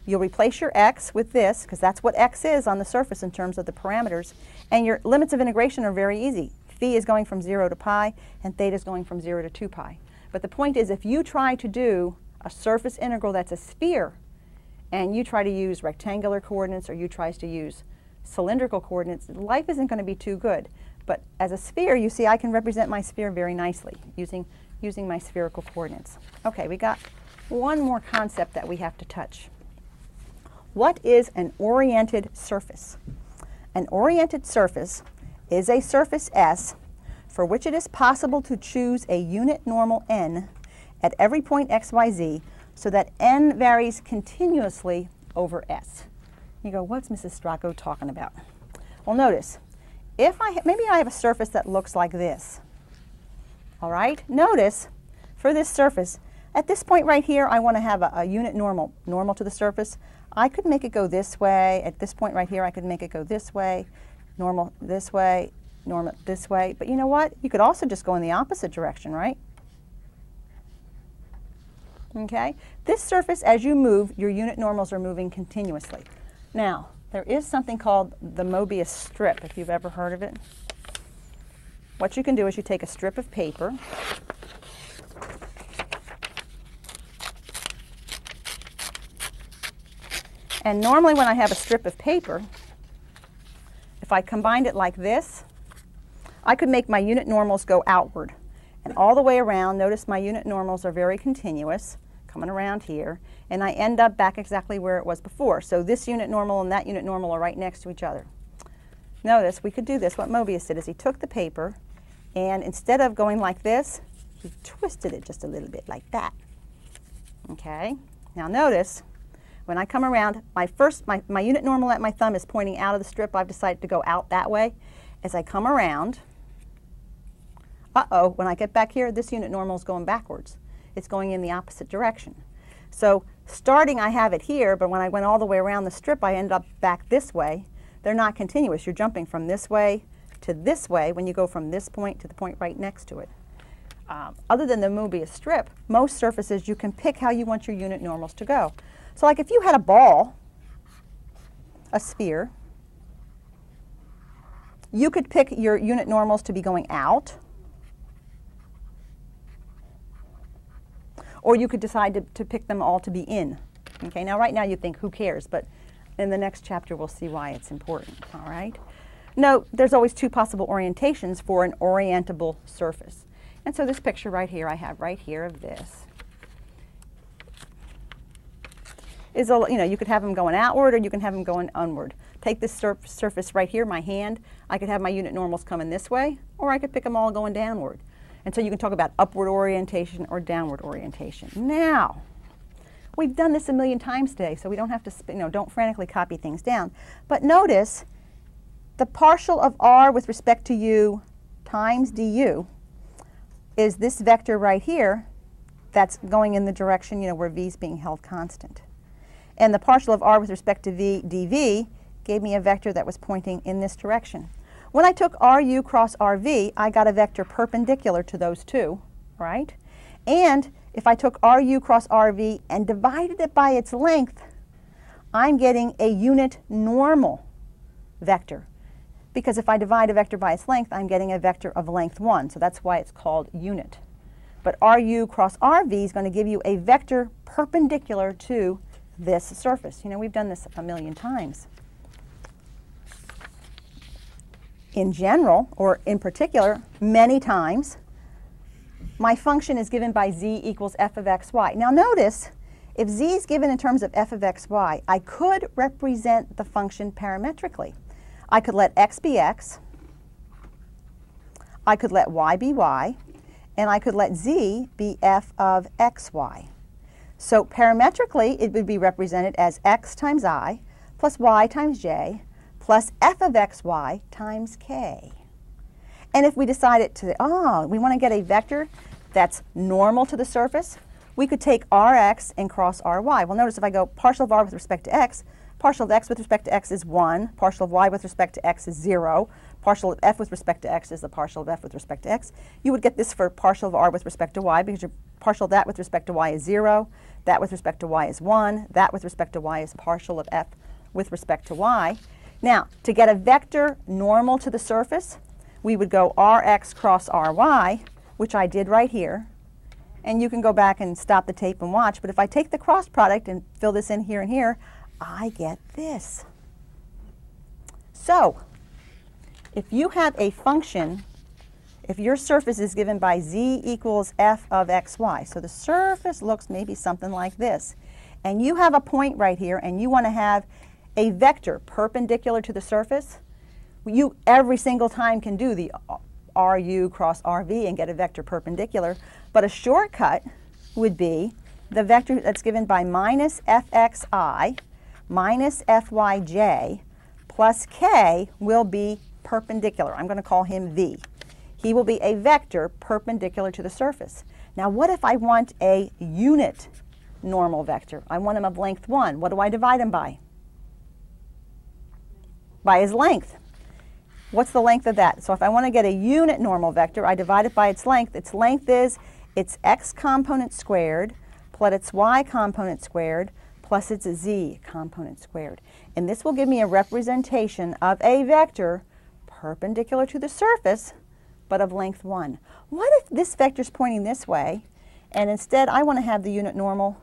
you'll replace your x with this, because that's what x is on the surface in terms of the parameters, and your limits of integration are very easy. Phi is going from 0 to pi, and theta is going from 0 to 2 pi. But the point is, if you try to do a surface integral that's a sphere, and you try to use rectangular coordinates, or you try to use cylindrical coordinates, life isn't going to be too good. But as a sphere, you see I can represent my sphere very nicely using my spherical coordinates. Okay, we got one more concept that we have to touch. What is an oriented surface? An oriented surface is a surface S for which it is possible to choose a unit normal n at every point x, y, z so that n varies continuously over S. You go, what's Mrs. Strocko talking about? Well, notice, maybe I have a surface that looks like this. All right, notice for this surface, at this point right here, I want to have a unit normal to the surface. I could make it go this way. At this point right here, I could make it go this way, normal this way, normal this way. But you know what? You could also just go in the opposite direction, right? Okay? This surface, as you move, your unit normals are moving continuously. Now, there is something called the Mobius strip, if you've ever heard of it. What you can do is you take a strip of paper, and normally when I have a strip of paper, if I combined it like this, I could make my unit normals go outward. And all the way around, notice my unit normals are very continuous, coming around here, and I end up back exactly where it was before. So this unit normal and that unit normal are right next to each other. Notice we could do this. What Mobius did is he took the paper, and instead of going like this, he twisted it just a little bit like that. Okay? Now notice, when I come around, my unit normal at my thumb is pointing out of the strip. I've decided to go out that way. As I come around, uh-oh, when I get back here, this unit normal is going backwards. It's going in the opposite direction. So starting, I have it here, but when I went all the way around the strip, I end up back this way. They're not continuous. You're jumping from this way to this way when you go from this point to the point right next to it. Other than the Mobius strip, most surfaces you can pick how you want your unit normals to go. So like if you had a ball, a sphere, you could pick your unit normals to be going out, or you could decide to pick them all to be in. Okay, now right now you think, who cares? But in the next chapter we'll see why it's important, all right? Note, there's always two possible orientations for an orientable surface. And so this picture right here, I have right here of this, is a, you could have them going outward or you can have them going onward. Take this surface right here, my hand, I could have my unit normals coming this way, or I could pick them all going downward. And so you can talk about upward orientation or downward orientation. Now, we've done this a million times today, so we don't have to, don't frantically copy things down. But notice, the partial of r with respect to u times du is this vector right here that's going in the direction, where v is being held constant. And the partial of r with respect to v dv gave me a vector that was pointing in this direction. When I took ru cross rv, I got a vector perpendicular to those two, right? And if I took ru cross rv and divided it by its length, I'm getting a unit normal vector. Because if I divide a vector by its length, I'm getting a vector of length 1. So that's why it's called unit. But ru cross rv is going to give you a vector perpendicular to this surface. We've done this a million times. In general, or in particular, many times, my function is given by z equals f of xy. Now notice, if z is given in terms of f of xy, I could represent the function parametrically. I could let x be x, I could let y be y, and I could let z be f of xy. So parametrically, it would be represented as x times I plus y times j plus f of xy times k. And if we decided to, we want to get a vector that's normal to the surface, we could take rx and cross ry. Well, notice if I go partial of r with respect to x, partial of x with respect to x is 1, partial of y with respect to x is 0, partial of f with respect to x is the partial of f with respect to x. You would get this for partial of r with respect to y, because your partial of that with respect to y is 0, that with respect to y is 1, that with respect to y is partial of f with respect to y. Now, to get a vector normal to the surface, we would go rx cross ry, which I did right here. And you can go back and stop the tape and watch. But if I take the cross product and fill this in here and here, I get this. So, if you have a function, if your surface is given by z equals f of xy, so the surface looks maybe something like this, and you have a point right here and you want to have a vector perpendicular to the surface, you every single time can do the ru cross rv and get a vector perpendicular, but a shortcut would be the vector that's given by minus fxi minus fyj plus k will be perpendicular. I'm going to call him v. He will be a vector perpendicular to the surface. Now what if I want a unit normal vector? I want him of length 1. What do I divide him by? By his length. What's the length of that? So if I want to get a unit normal vector, I divide it by its length. Its length is its x component squared plus its y component squared plus its z component squared. And this will give me a representation of a vector perpendicular to the surface, but of length 1. What if this vector is pointing this way, and instead I want to have the unit normal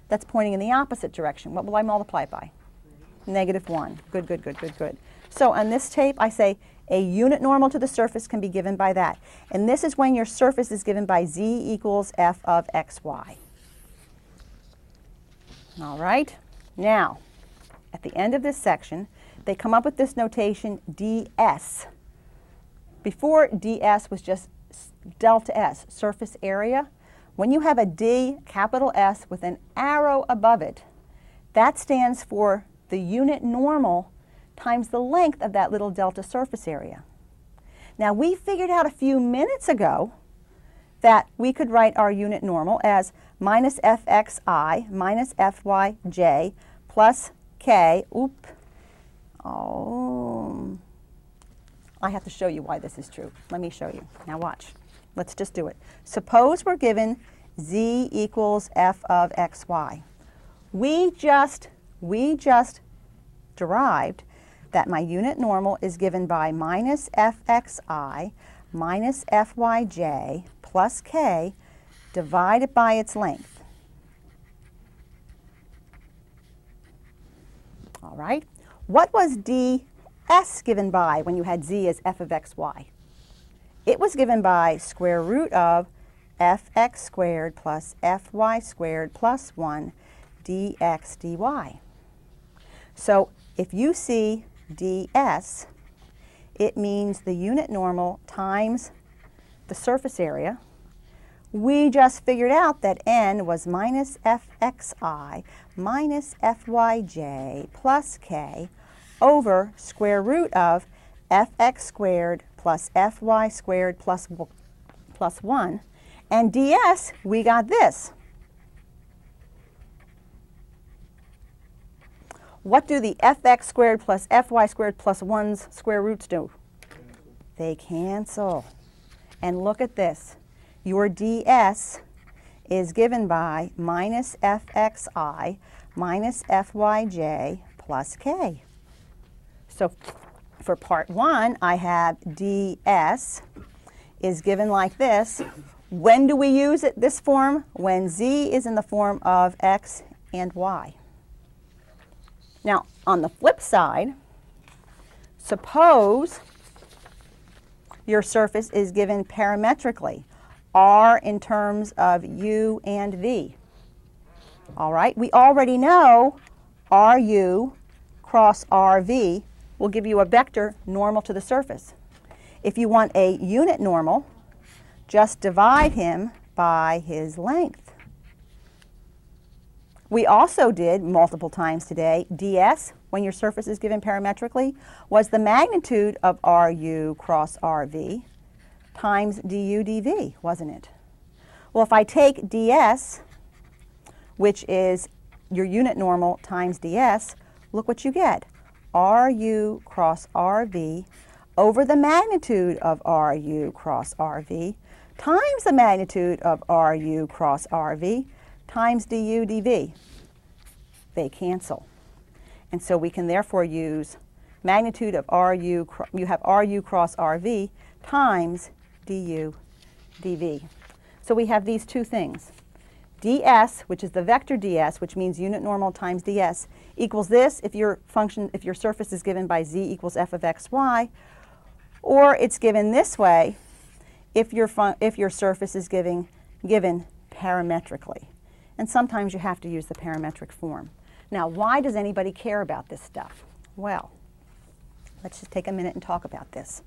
that's pointing in the opposite direction? What will I multiply it by? -1. Good, good, good, good, good. So on this tape, I say A unit normal to the surface can be given by that. And this is when your surface is given by z equals f of xy. All right? Now, at the end of this section, they come up with this notation ds. Before, ds was just delta s, surface area. When you have a d, capital S, with an arrow above it, that stands for the unit normal times the length of that little delta surface area. Now, we figured out a few minutes ago that we could write our unit normal as minus fxi minus fyj plus k, I have to show you why this is true. Let me show you. Now watch. Let's just do it. Suppose we're given z equals f of xy. We just derived that my unit normal is given by minus fxi minus fyj plus k divided by its length. All right. What was ds given by when you had z as f of xy? It was given by square root of fx squared plus fy squared plus 1 dx dy. So if you see ds, it means the unit normal times the surface area. We just figured out that n was minus fxi minus fyj plus k over square root of fx squared plus fy squared plus 1. And ds, we got this. What do the fx squared plus fy squared plus 1's square roots do? They cancel. And look at this. Your ds is given by minus fxi minus fyj plus k. So for part 1, I have ds is given like this. When do we use it, this form? When z is in the form of x and y. Now, on the flip side, suppose your surface is given parametrically, r in terms of u and v. All right, we already know ru cross rv will give you a vector normal to the surface. If you want a unit normal, just divide him by his length. We also did multiple times today, ds, when your surface is given parametrically, was the magnitude of ru cross rv times du dv, wasn't it? Well, if I take ds, which is your unit normal times ds, look what you get. Ru cross rv over the magnitude of ru cross rv times the magnitude of ru cross rv times du dv. They cancel. And so we can therefore use magnitude of ru, you have ru cross rv times du dv. So we have these two things. ds, which is the vector ds, which means unit normal times ds, equals this if your surface is given by z equals f of xy, or it's given this way if your surface is given parametrically. And sometimes you have to use the parametric form. Now, why does anybody care about this stuff? Well, let's just take a minute and talk about this.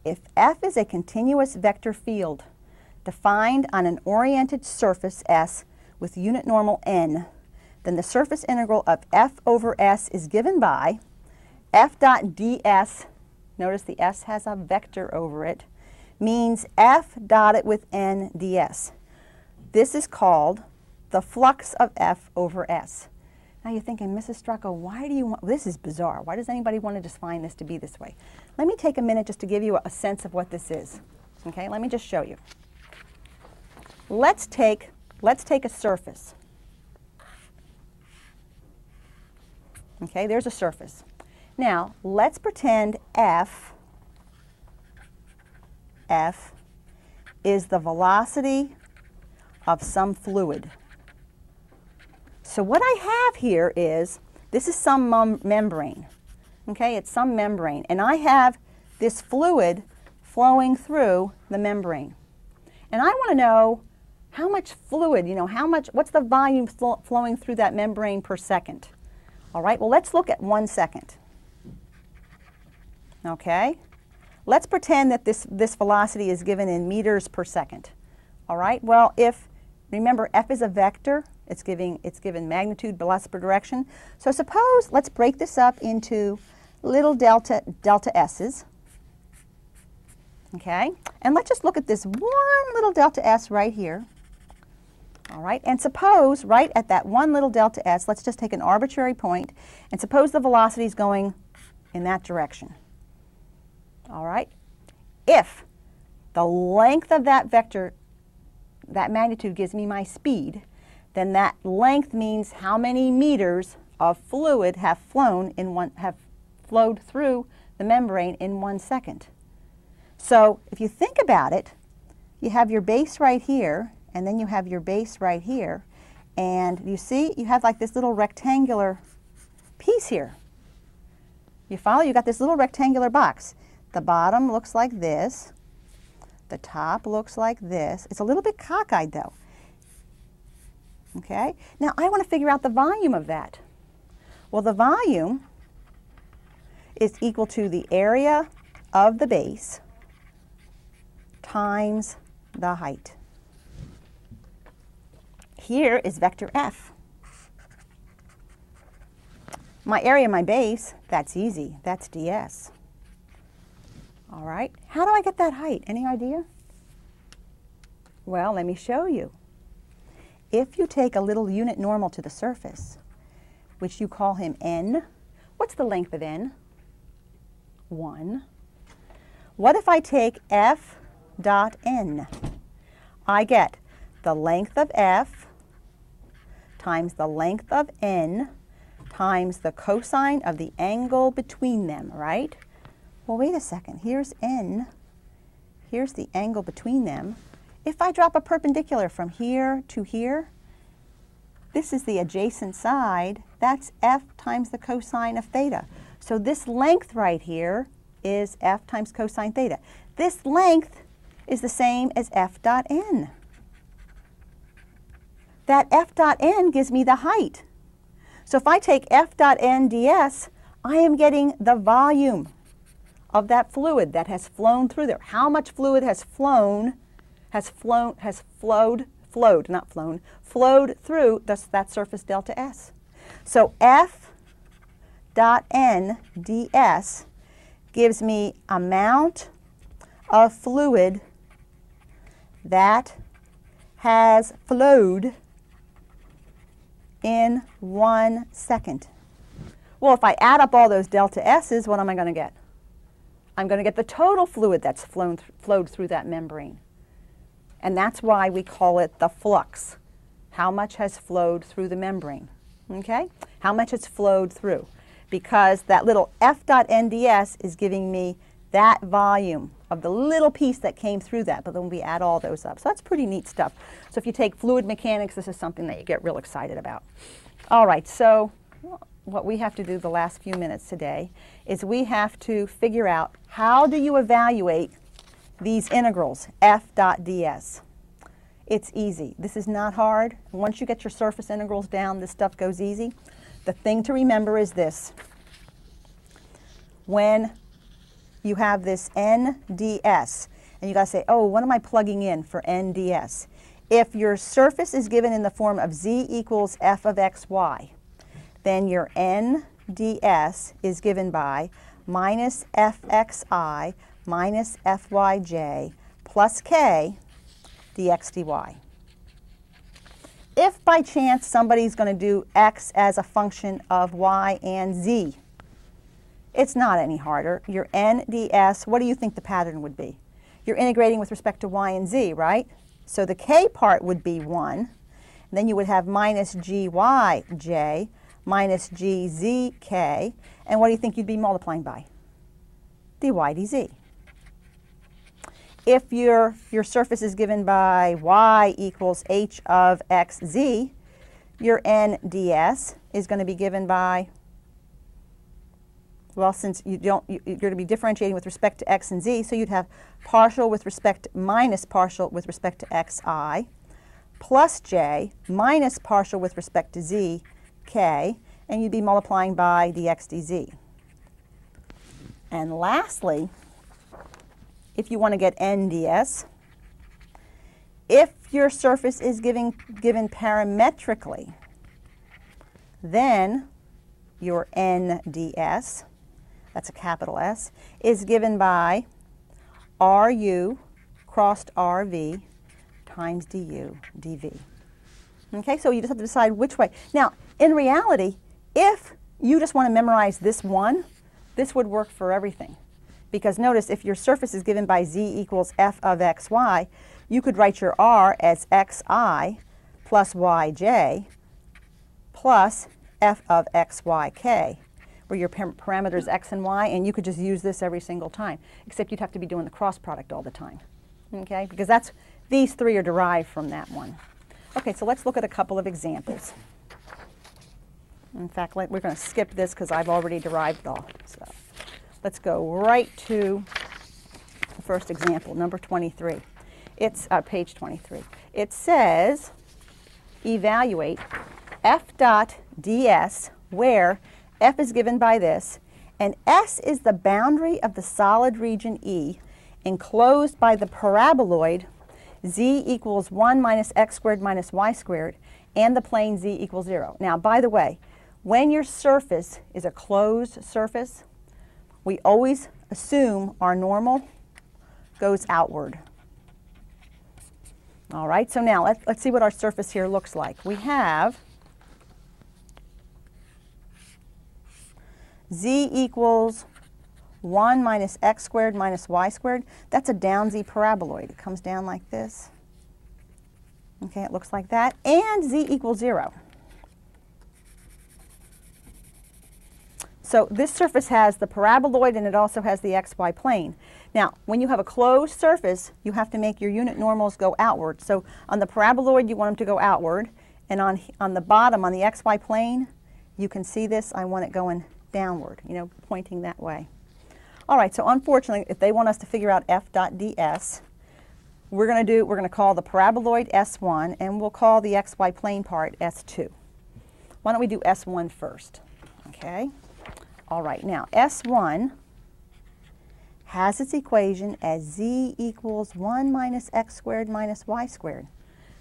If f is a continuous vector field defined on an oriented surface S with unit normal n, then the surface integral of f over s is given by f dot ds, notice the s has a vector over it, means f dotted with n ds. This is called the flux of f over s. Now you're thinking, Mrs. Strocko, why do you want, this is bizarre. Why does anybody want to define this to be this way? Let me take a minute just to give you a sense of what this is. Okay, let me just show you. Let's take a surface. Okay, there's a surface. Now, let's pretend f is the velocity of some fluid. So what I have here is, this is some membrane. Okay, it's some membrane. And I have this fluid flowing through the membrane. And I want to know how much fluid, what's the volume flowing through that membrane per second? All right, well, let's look at 1 second. Okay, let's pretend that this velocity is given in meters per second. All right, well, remember, F is a vector, it's given magnitude, velocity per direction. So suppose, let's break this up into little delta S's. Okay, and let's just look at this one little delta S right here. All right, and suppose right at that one little delta S, let's just take an arbitrary point, and suppose the velocity is going in that direction. All right, if the length of that vector, that magnitude gives me my speed, then that length means how many meters of fluid have flowed through the membrane in 1 second. So if you think about it, you have your base right here, and then you have your base right here, and you see you have like this little rectangular piece here. You follow? You got this little rectangular box. The bottom looks like this. The top looks like this. It's a little bit cockeyed though. Okay? Now I want to figure out the volume of that. Well, the volume is equal to the area of the base times the height. Here is vector F. My area, my base, that's easy. That's ds. All right. How do I get that height? Any idea? Well, let me show you. If you take a little unit normal to the surface, which you call him n, what's the length of n? 1. What if I take f dot n? I get the length of f times the length of n times the cosine of the angle between them, right? Well, wait a second. Here's n. Here's the angle between them. If I drop a perpendicular from here to here, this is the adjacent side. That's f times the cosine of theta. So this length right here is f times cosine theta. This length is the same as f dot n. That f dot n gives me the height. So if I take f dot n ds, I am getting the volume of that fluid that has flown through there. How much fluid has flowed through that surface delta S. So f dot n ds gives me amount of fluid that has flowed in 1 second. Well, if I add up all those delta S's, what am I going to get? I'm going to get the total fluid that's flowed through that membrane. And that's why we call it the flux. How much has flowed through the membrane? Okay? How much has flowed through? Because that little f dot nds is giving me that volume of the little piece that came through that, but then we add all those up. So that's pretty neat stuff. So if you take fluid mechanics, this is something that you get real excited about. All right, so what we have to do the last few minutes today is we have to figure out how do you evaluate these integrals, f dot ds. It's easy. This is not hard. Once you get your surface integrals down, this stuff goes easy. The thing to remember is this. When you have this nds, and you got to say, oh, what am I plugging in for nds? If your surface is given in the form of z equals f of xy, then your nds is given by minus fxi minus fyj plus k dx dy. If by chance somebody's going to do x as a function of y and z, it's not any harder. Your nds, what do you think the pattern would be? You're integrating with respect to y and z, right? So the k part would be 1. And then you would have minus gyj minus gzk. And what do you think you'd be multiplying by? dy dz. If your surface is given by y equals h of xz, your nds is going to be given by Well, since you're going to be differentiating with respect to x and z, so you'd have partial with respect minus partial with respect to xi, plus j minus partial with respect to z, k, and you'd be multiplying by dx dz. And lastly, if you want to get n ds, if your surface is given parametrically, then your n ds, that's a capital S, is given by Ru crossed Rv times du dv. Okay, so you just have to decide which way. Now, in reality, if you just want to memorize this one, this would work for everything. Because notice, if your surface is given by z equals f of xy, you could write your r as xi plus yj plus f of xyk, where your parameters x and y, and you could just use this every single time, except you'd have to be doing the cross product all the time. Okay, because these three are derived from that one. Okay, so let's look at a couple of examples. In fact, we're going to skip this because I've already derived it all. So let's go right to the first example, number 23. It's page 23. It says, evaluate f dot ds, where f is given by this, and S is the boundary of the solid region E enclosed by the paraboloid z equals 1 minus x squared minus y squared and the plane z equals 0. Now, by the way, when your surface is a closed surface, we always assume our normal goes outward. All right, so now let's see what our surface here looks like. We have z equals 1 minus x squared minus y squared. That's a down z paraboloid. It comes down like this. Okay, it looks like that. And z equals 0. So this surface has the paraboloid and it also has the xy plane. Now, when you have a closed surface, you have to make your unit normals go outward. So on the paraboloid, you want them to go outward. And on the bottom, on the xy plane, you can see this. I want it going downward, pointing that way. All right, so unfortunately, if they want us to figure out f dot ds, we're going to call the paraboloid S1, and we'll call the xy plane part S2. Why don't we do S1 first? Okay. All right, now S1 has its equation as z equals 1 minus x squared minus y squared.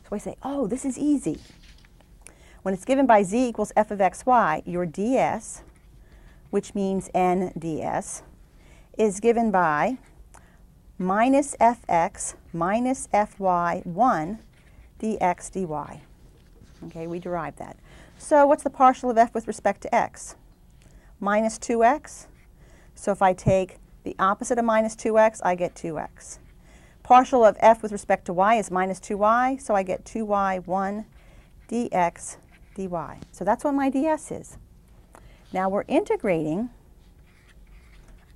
So we say, oh, this is easy. When it's given by z equals f of xy, your ds, which means n ds, is given by minus fx minus fy1 dx dy. Okay, we derived that. So what's the partial of f with respect to x? Minus 2x. So if I take the opposite of minus 2x, I get 2x. Partial of f with respect to y is minus 2y, so I get 2y1 dx dy. So that's what my ds is. Now we're integrating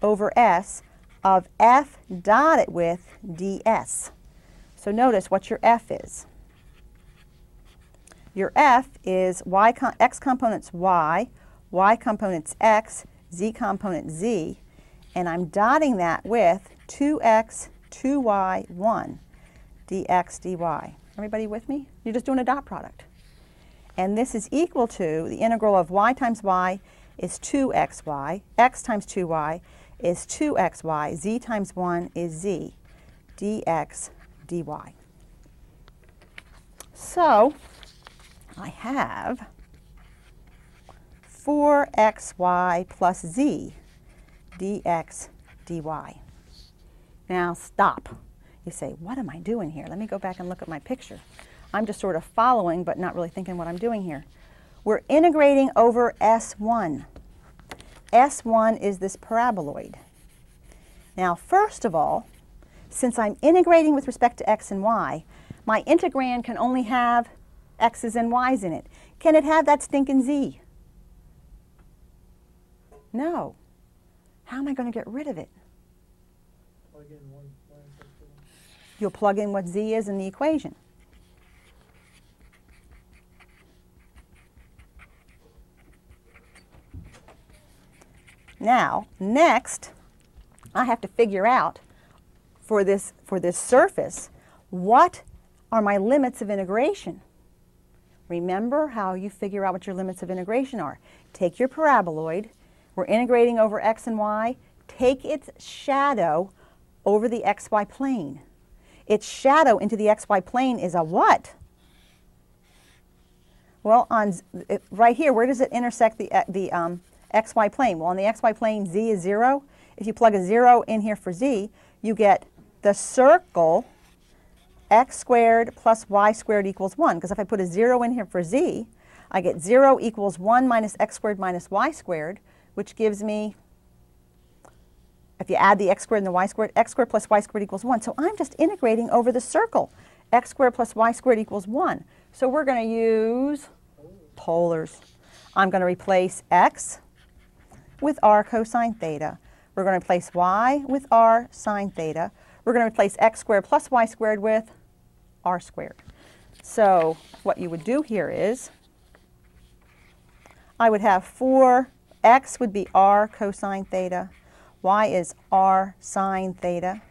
over s of f dotted with ds. So notice what your f is. Your f is x components y components x, z component z, and I'm dotting that with 2x, 2y, 1 dx dy. Everybody with me? You're just doing a dot product. And this is equal to the integral of y times y is 2xy, x times 2y is 2xy, z times 1 is z, dx dy. So I have 4xy plus z dx dy. Now stop. You say, what am I doing here? Let me go back and look at my picture. I'm just sort of following but not really thinking what I'm doing here. We're integrating over S1. S1 is this paraboloid. Now first of all, since I'm integrating with respect to x and y, my integrand can only have x's and y's in it. Can it have that stinking z? No. How am I going to get rid of it? Plug in one section. You'll plug in what z is in the equation. Now, next, I have to figure out for this surface, what are my limits of integration? Remember how you figure out what your limits of integration are. Take your paraboloid, we're integrating over x and y, take its shadow over the xy plane. Its shadow into the xy plane is a what? Well, right here, where does it intersect the xy plane? Well, on the xy plane, z is 0. If you plug a 0 in here for z, you get the circle x squared plus y squared equals 1. Because if I put a 0 in here for z, I get 0 equals 1 minus x squared minus y squared, which gives me, if you add the x squared and the y squared, x squared plus y squared equals 1. So I'm just integrating over the circle. X squared plus y squared equals 1. So we're going to use polars. I'm going to replace x with r cosine theta. We're going to replace y with r sine theta. We're going to replace x squared plus y squared with r squared. So what you would do here is, I would have for x would be r cosine theta, y is r sine theta,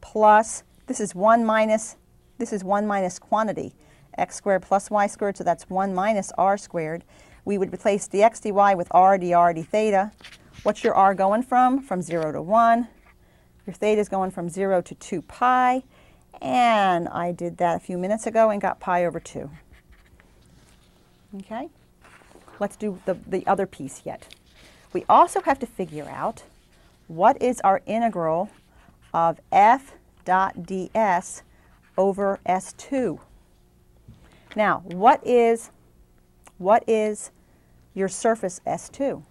plus, this is 1 minus quantity, x squared plus y squared, so that's 1 minus r squared. We would replace dx dy with r dr d theta. What's your r going from? From 0 to 1. Your theta is going from 0 to 2 pi. And I did that a few minutes ago and got pi over 2. Okay? Let's do the other piece yet. We also have to figure out what is our integral of f dot ds over S2. Now, what is your surface S2?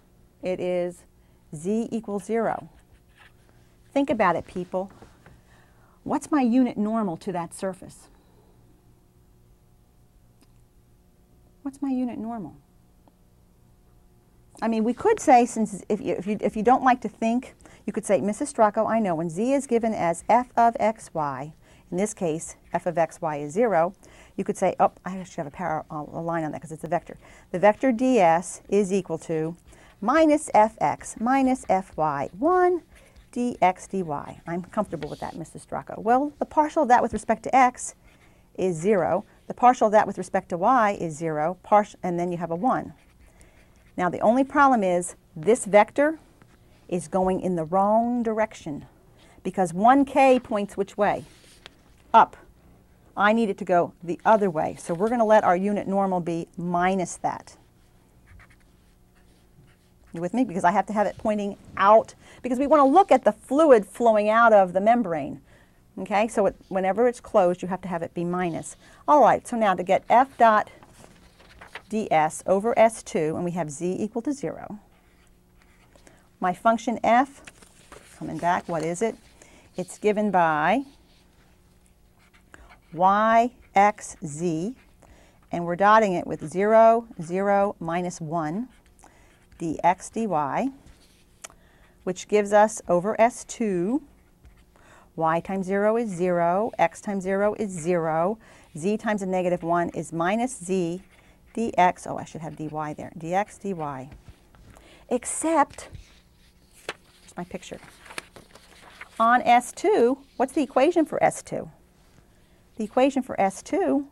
It is z equals 0. Think about it, people. What's my unit normal to that surface? What's my unit normal? I mean, we could say, since if you don't like to think, you could say, Mrs. Strocko, I know when z is given as f of xy, in this case, f of xy is 0, you could say, oh, I should have a line on that because it's a vector. The vector ds is equal to minus fx minus fy, 1 dx dy. I'm comfortable with that, Mrs. Strocko. Well, the partial of that with respect to x is 0. The partial of that with respect to y is 0, and then you have a 1. Now, the only problem is this vector is going in the wrong direction because 1k points which way? Up. I need it to go the other way. So we're going to let our unit normal be minus that. You with me? Because I have to have it pointing out, because we want to look at the fluid flowing out of the membrane. Okay, so whenever it's closed, you have to have it be minus. All right, so now to get f dot ds over S2, and we have z equal to 0. My function f, coming back, what is it? It's given by y, x, z, and we're dotting it with 0, 0, minus 1, dx dy, which gives us over S2, y times 0 is 0, x times 0 is 0, z times a negative 1 is minus z, dx, oh, I should have dy there, dx dy. Except, here's my picture. On S2, what's the equation for S2? The equation for S2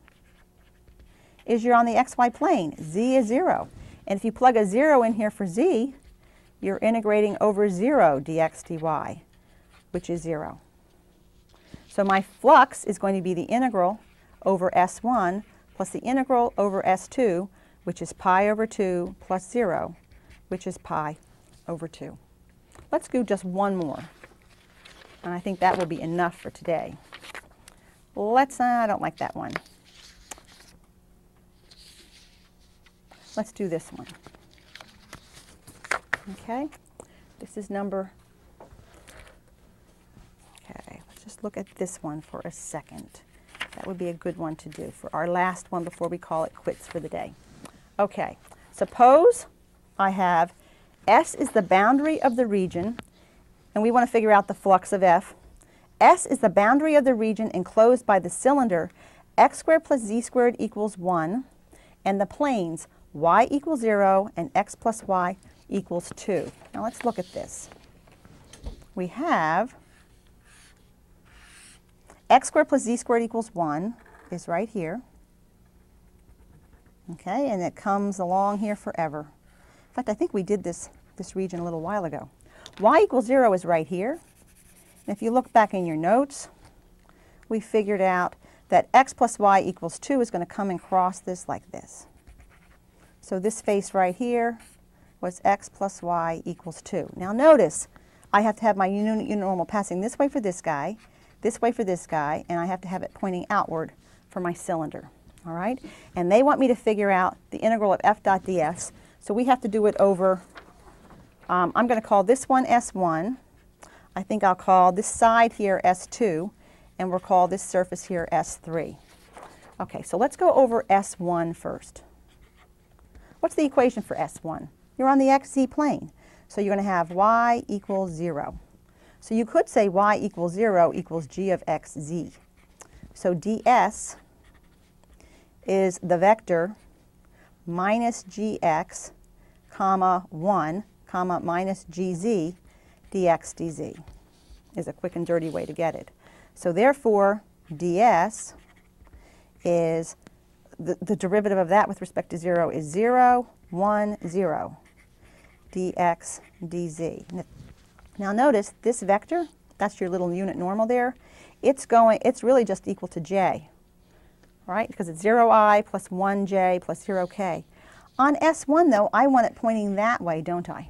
is you're on the xy plane. Z is 0. And if you plug a 0 in here for z, you're integrating over 0 dx dy, which is 0. So my flux is going to be the integral over S1 plus the integral over S2, which is pi over 2 plus 0, which is pi over 2. Let's do just one more. And I think that will be enough for today. I don't like that one. Let's do this one. Okay, this is number, okay, let's just look at this one for a second. That would be a good one to do for our last one before we call it quits for the day. Okay, suppose I have S is the boundary of the region, and we want to figure out the flux of F. S is the boundary of the region enclosed by the cylinder x squared plus z squared equals 1, and the planes y equals 0 and x plus y equals 2. Now let's look at this. We have x squared plus z squared equals 1 is right here. Okay, and it comes along here forever. In fact, I think we did this region a little while ago. Y equals 0 is right here. And if you look back in your notes, we figured out that x plus y equals 2 is going to come and cross this like this. So this face right here was x plus y equals 2. Now notice, I have to have my unit normal passing this way for this guy, this way for this guy, and I have to have it pointing outward for my cylinder. All right? And they want me to figure out the integral of f dot ds. So we have to do it over, I'm going to call this one S1. I think I'll call this side here S2, and we'll call this surface here S3. Okay, so let's go over S1 first. What's the equation for S1? You're on the xz plane. So you're going to have y equals 0. So you could say y equals 0 equals g of xz. So ds is the vector minus gx, comma 1, comma minus gz, dx dz is a quick and dirty way to get it. So therefore, ds is, the derivative of that with respect to 0 is 0, 1, 0, dx dz. Now notice this vector, that's your little unit normal there, it's really just equal to j, right? Because it's 0i plus 1j plus 0k. On S1 though, I want it pointing that way, don't I?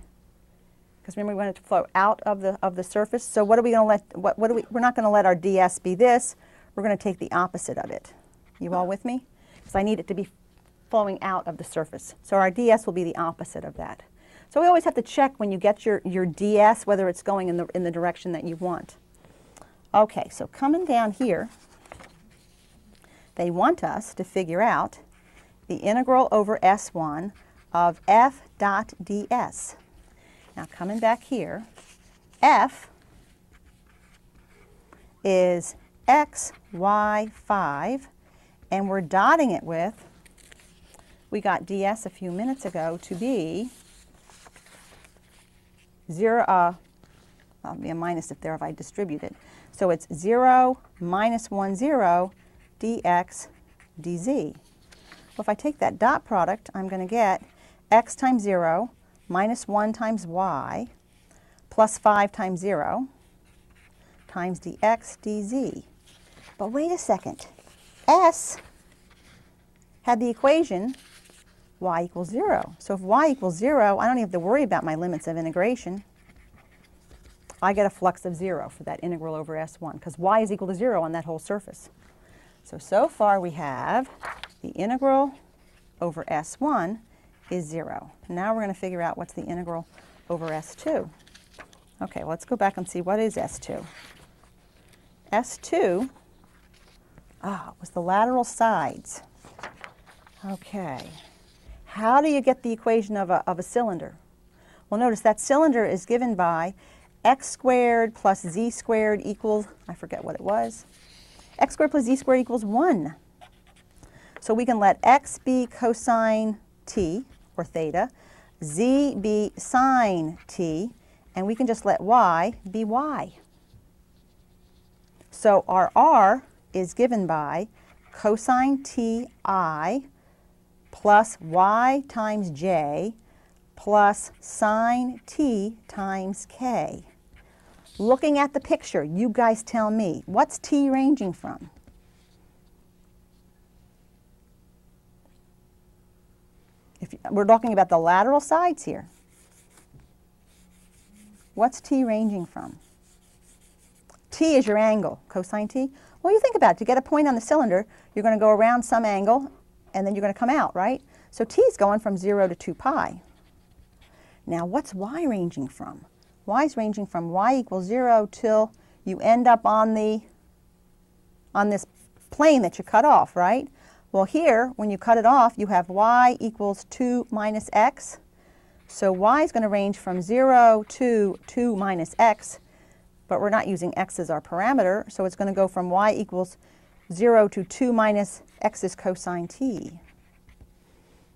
Because remember we want it to flow out of the surface. So what are we going to let, we're not going to let our ds be this, we're going to take the opposite of it. You all with me? Because I need it to be flowing out of the surface. So our ds will be the opposite of that. So we always have to check when you get your ds whether it's going in the direction that you want. Okay, so coming down here, they want us to figure out the integral over S1 of f dot ds. Now coming back here, f is x, y, 5, and we're dotting it with, we got ds a few minutes ago to be 0, there'll be a minus if there if I distribute it. So it's 0 minus 1, 0, dx dz. Well, if I take that dot product, I'm going to get x times 0 minus 1 times y plus 5 times 0 times dx dz. But wait a second. S had the equation y equals 0. So if y equals 0, I don't even have to worry about my limits of integration. I get a flux of 0 for that integral over S1, because y is equal to 0 on that whole surface. So far we have the integral over S1 is 0. Now we're going to figure out what's the integral over S2. Okay, let's go back and see what is S2. S2 was the lateral sides. Okay. How do you get the equation of a cylinder? Well, notice that cylinder is given by x squared plus z squared equals, I forget what it was, x squared plus z squared equals 1. So we can let x be cosine t, or theta, z be sine t, and we can just let y be y. So our r is given by cosine t I plus y times j plus sine t times k. Looking at the picture, you guys tell me, what's t ranging from? We're talking about the lateral sides here. What's t ranging from? T is your angle, cosine t. Well, you think about it. To get a point on the cylinder, you're going to go around some angle, and then you're going to come out, right? So t is going from 0 to 2 pi. Now, what's y ranging from? Y is ranging from y equals 0 till you end up on this plane that you cut off, right? Well, here, when you cut it off, you have y equals 2 minus x. So y is going to range from 0 to 2 minus x, but we're not using x as our parameter, so it's going to go from y equals 0 to 2 minus x's cosine t.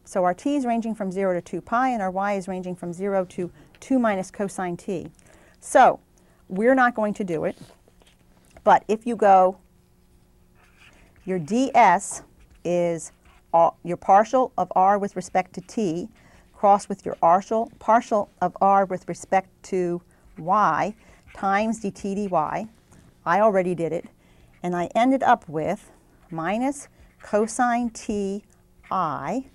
So our t is ranging from 0 to 2 pi, and our y is ranging from 0 to 2 minus cosine t. So we're not going to do it, but if you go, your ds is your partial of r with respect to t, cross with your partial of r with respect to y, times dt dy. I already did it, and I ended up with minus cosine t I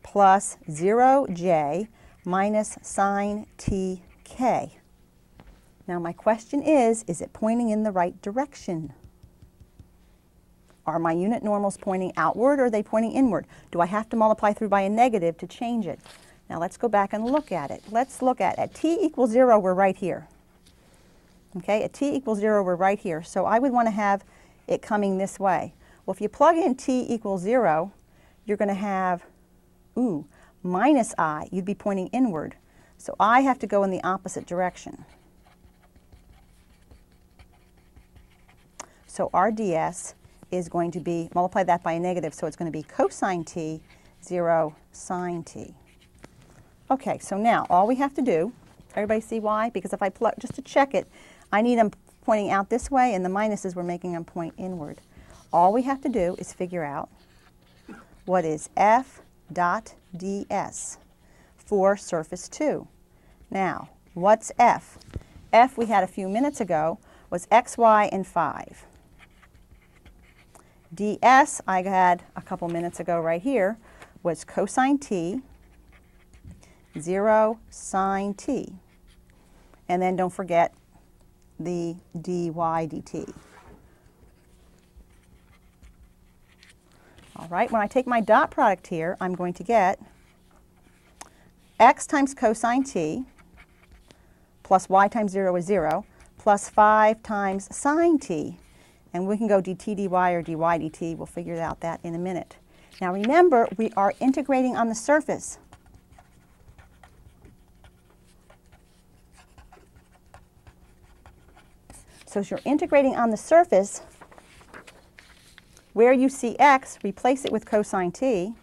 plus 0j minus sine t k. Now my question is it pointing in the right direction? Are my unit normals pointing outward, or are they pointing inward? Do I have to multiply through by a negative to change it? Now let's go back and look at it. Let's look at t equals 0, we're right here. Okay, at t equals 0, we're right here. So I would want to have it coming this way. Well, if you plug in t equals 0, you're going to have, minus I. You'd be pointing inward. So I have to go in the opposite direction. So our ds is going to be, multiply that by a negative, so it's going to be cosine t, 0 sine t. Okay, so now all we have to do, everybody see why? Because if I plug, just to check it, I need them pointing out this way, and the minuses we're making them point inward. All we have to do is figure out what is f dot ds for surface 2. Now, what's f? F we had a few minutes ago was x, y, and 5. ds I had a couple minutes ago right here was cosine t, 0 sine t. And then don't forget the dy dt. All right, when I take my dot product here, I'm going to get x times cosine t plus y times 0 is 0 plus 5 times sine t. And we can go dt dy or dy dt. We'll figure out that in a minute. Now remember, we are integrating on the surface. So as you're integrating on the surface, where you see x, replace it with cosine t.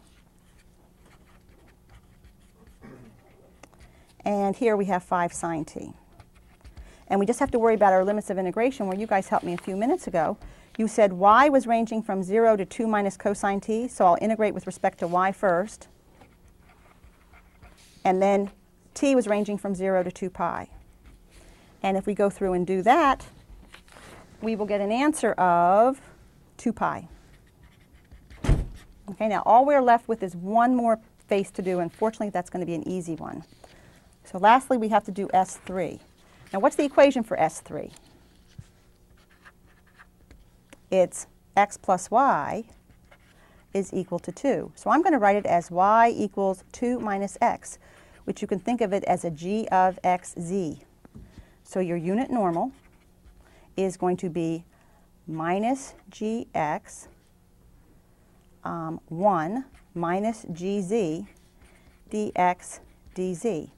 And here we have 5 sine t. And we just have to worry about our limits of integration, where you guys helped me a few minutes ago. You said y was ranging from 0 to 2 minus cosine t, so I'll integrate with respect to y first. And then t was ranging from 0 to 2 pi. And if we go through and do that, we will get an answer of 2 pi. Okay, now all we're left with is one more face to do, and fortunately that's going to be an easy one. So lastly, we have to do S3. Now what's the equation for S3? It's x plus y is equal to 2. So I'm going to write it as y equals 2 minus x, which you can think of it as a g of xz. So your unit normal is going to be minus gx 1 minus gz dx dz.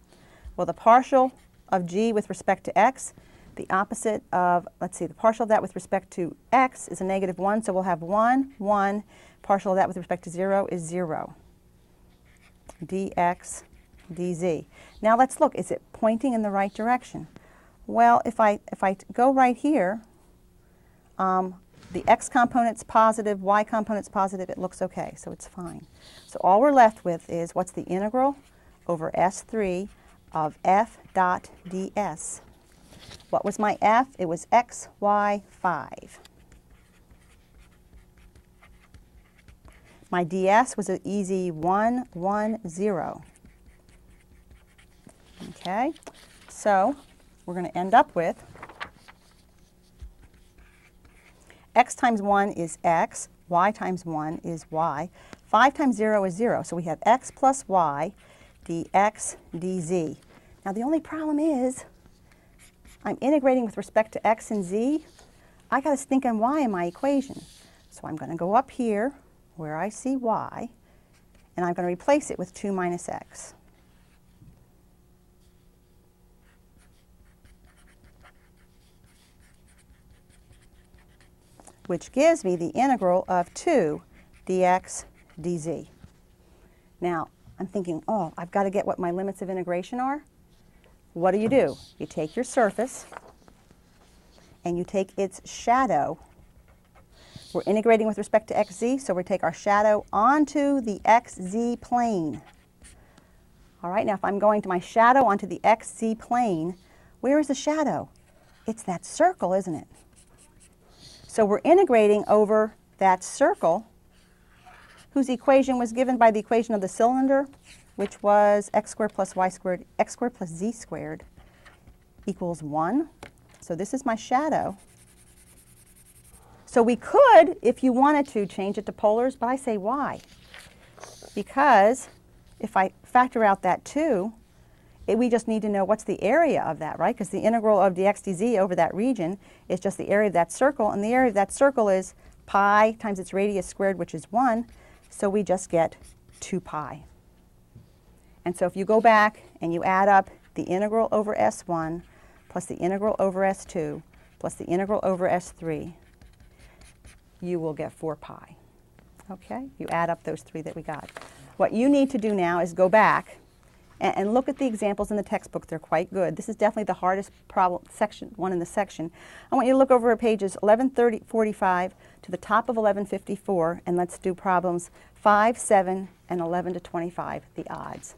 Well, the partial of g with respect to x, the opposite of, let's see, the partial of that with respect to x is a negative 1, so we'll have 1, 1. Partial of that with respect to 0 is 0. dx dz. Now let's look, is it pointing in the right direction? Well, if I go right here, the x component's positive, y component's positive, it looks okay, so it's fine. So all we're left with is, what's the integral over S3 of f dot ds? What was my f? It was x, y, 5. My ds was an easy 1, 1, 0. Okay, so we're going to end up with x times 1 is x, y times 1 is y, 5 times 0 is 0. So we have x plus y dx dz. Now the only problem is I'm integrating with respect to x and z. I got to think on y in my equation. So I'm going to go up here where I see y, and I'm going to replace it with 2 minus x. Which gives me the integral of 2 dx dz. Now, I'm thinking, oh, I've got to get what my limits of integration are. What do? You take your surface and you take its shadow. We're integrating with respect to xz, so we take our shadow onto the xz plane. All right, now if I'm going to my shadow onto the xz plane, where is the shadow? It's that circle, isn't it? So we're integrating over that circle, whose equation was given by the equation of the cylinder, which was x squared plus y squared, x squared plus z squared equals 1. So this is my shadow. So we could, if you wanted to, change it to polars, but I say why? Because if I factor out that 2, we just need to know what's the area of that, right? Because the integral of dx dz over that region is just the area of that circle, and the area of that circle is pi times its radius squared, which is 1, so we just get 2 pi. And so if you go back and you add up the integral over S1 plus the integral over S2 plus the integral over S3, you will get 4 pi. Okay? You add up those 3 that we got. What you need to do now is go back and look at the examples in the textbook. They're quite good. This is definitely the hardest problem, one in the section. I want you to look over at pages 1145 to the top of 1154, and let's do problems 5, 7, and 11 to 25, the odds.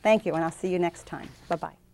Thank you, and I'll see you next time. Bye-bye.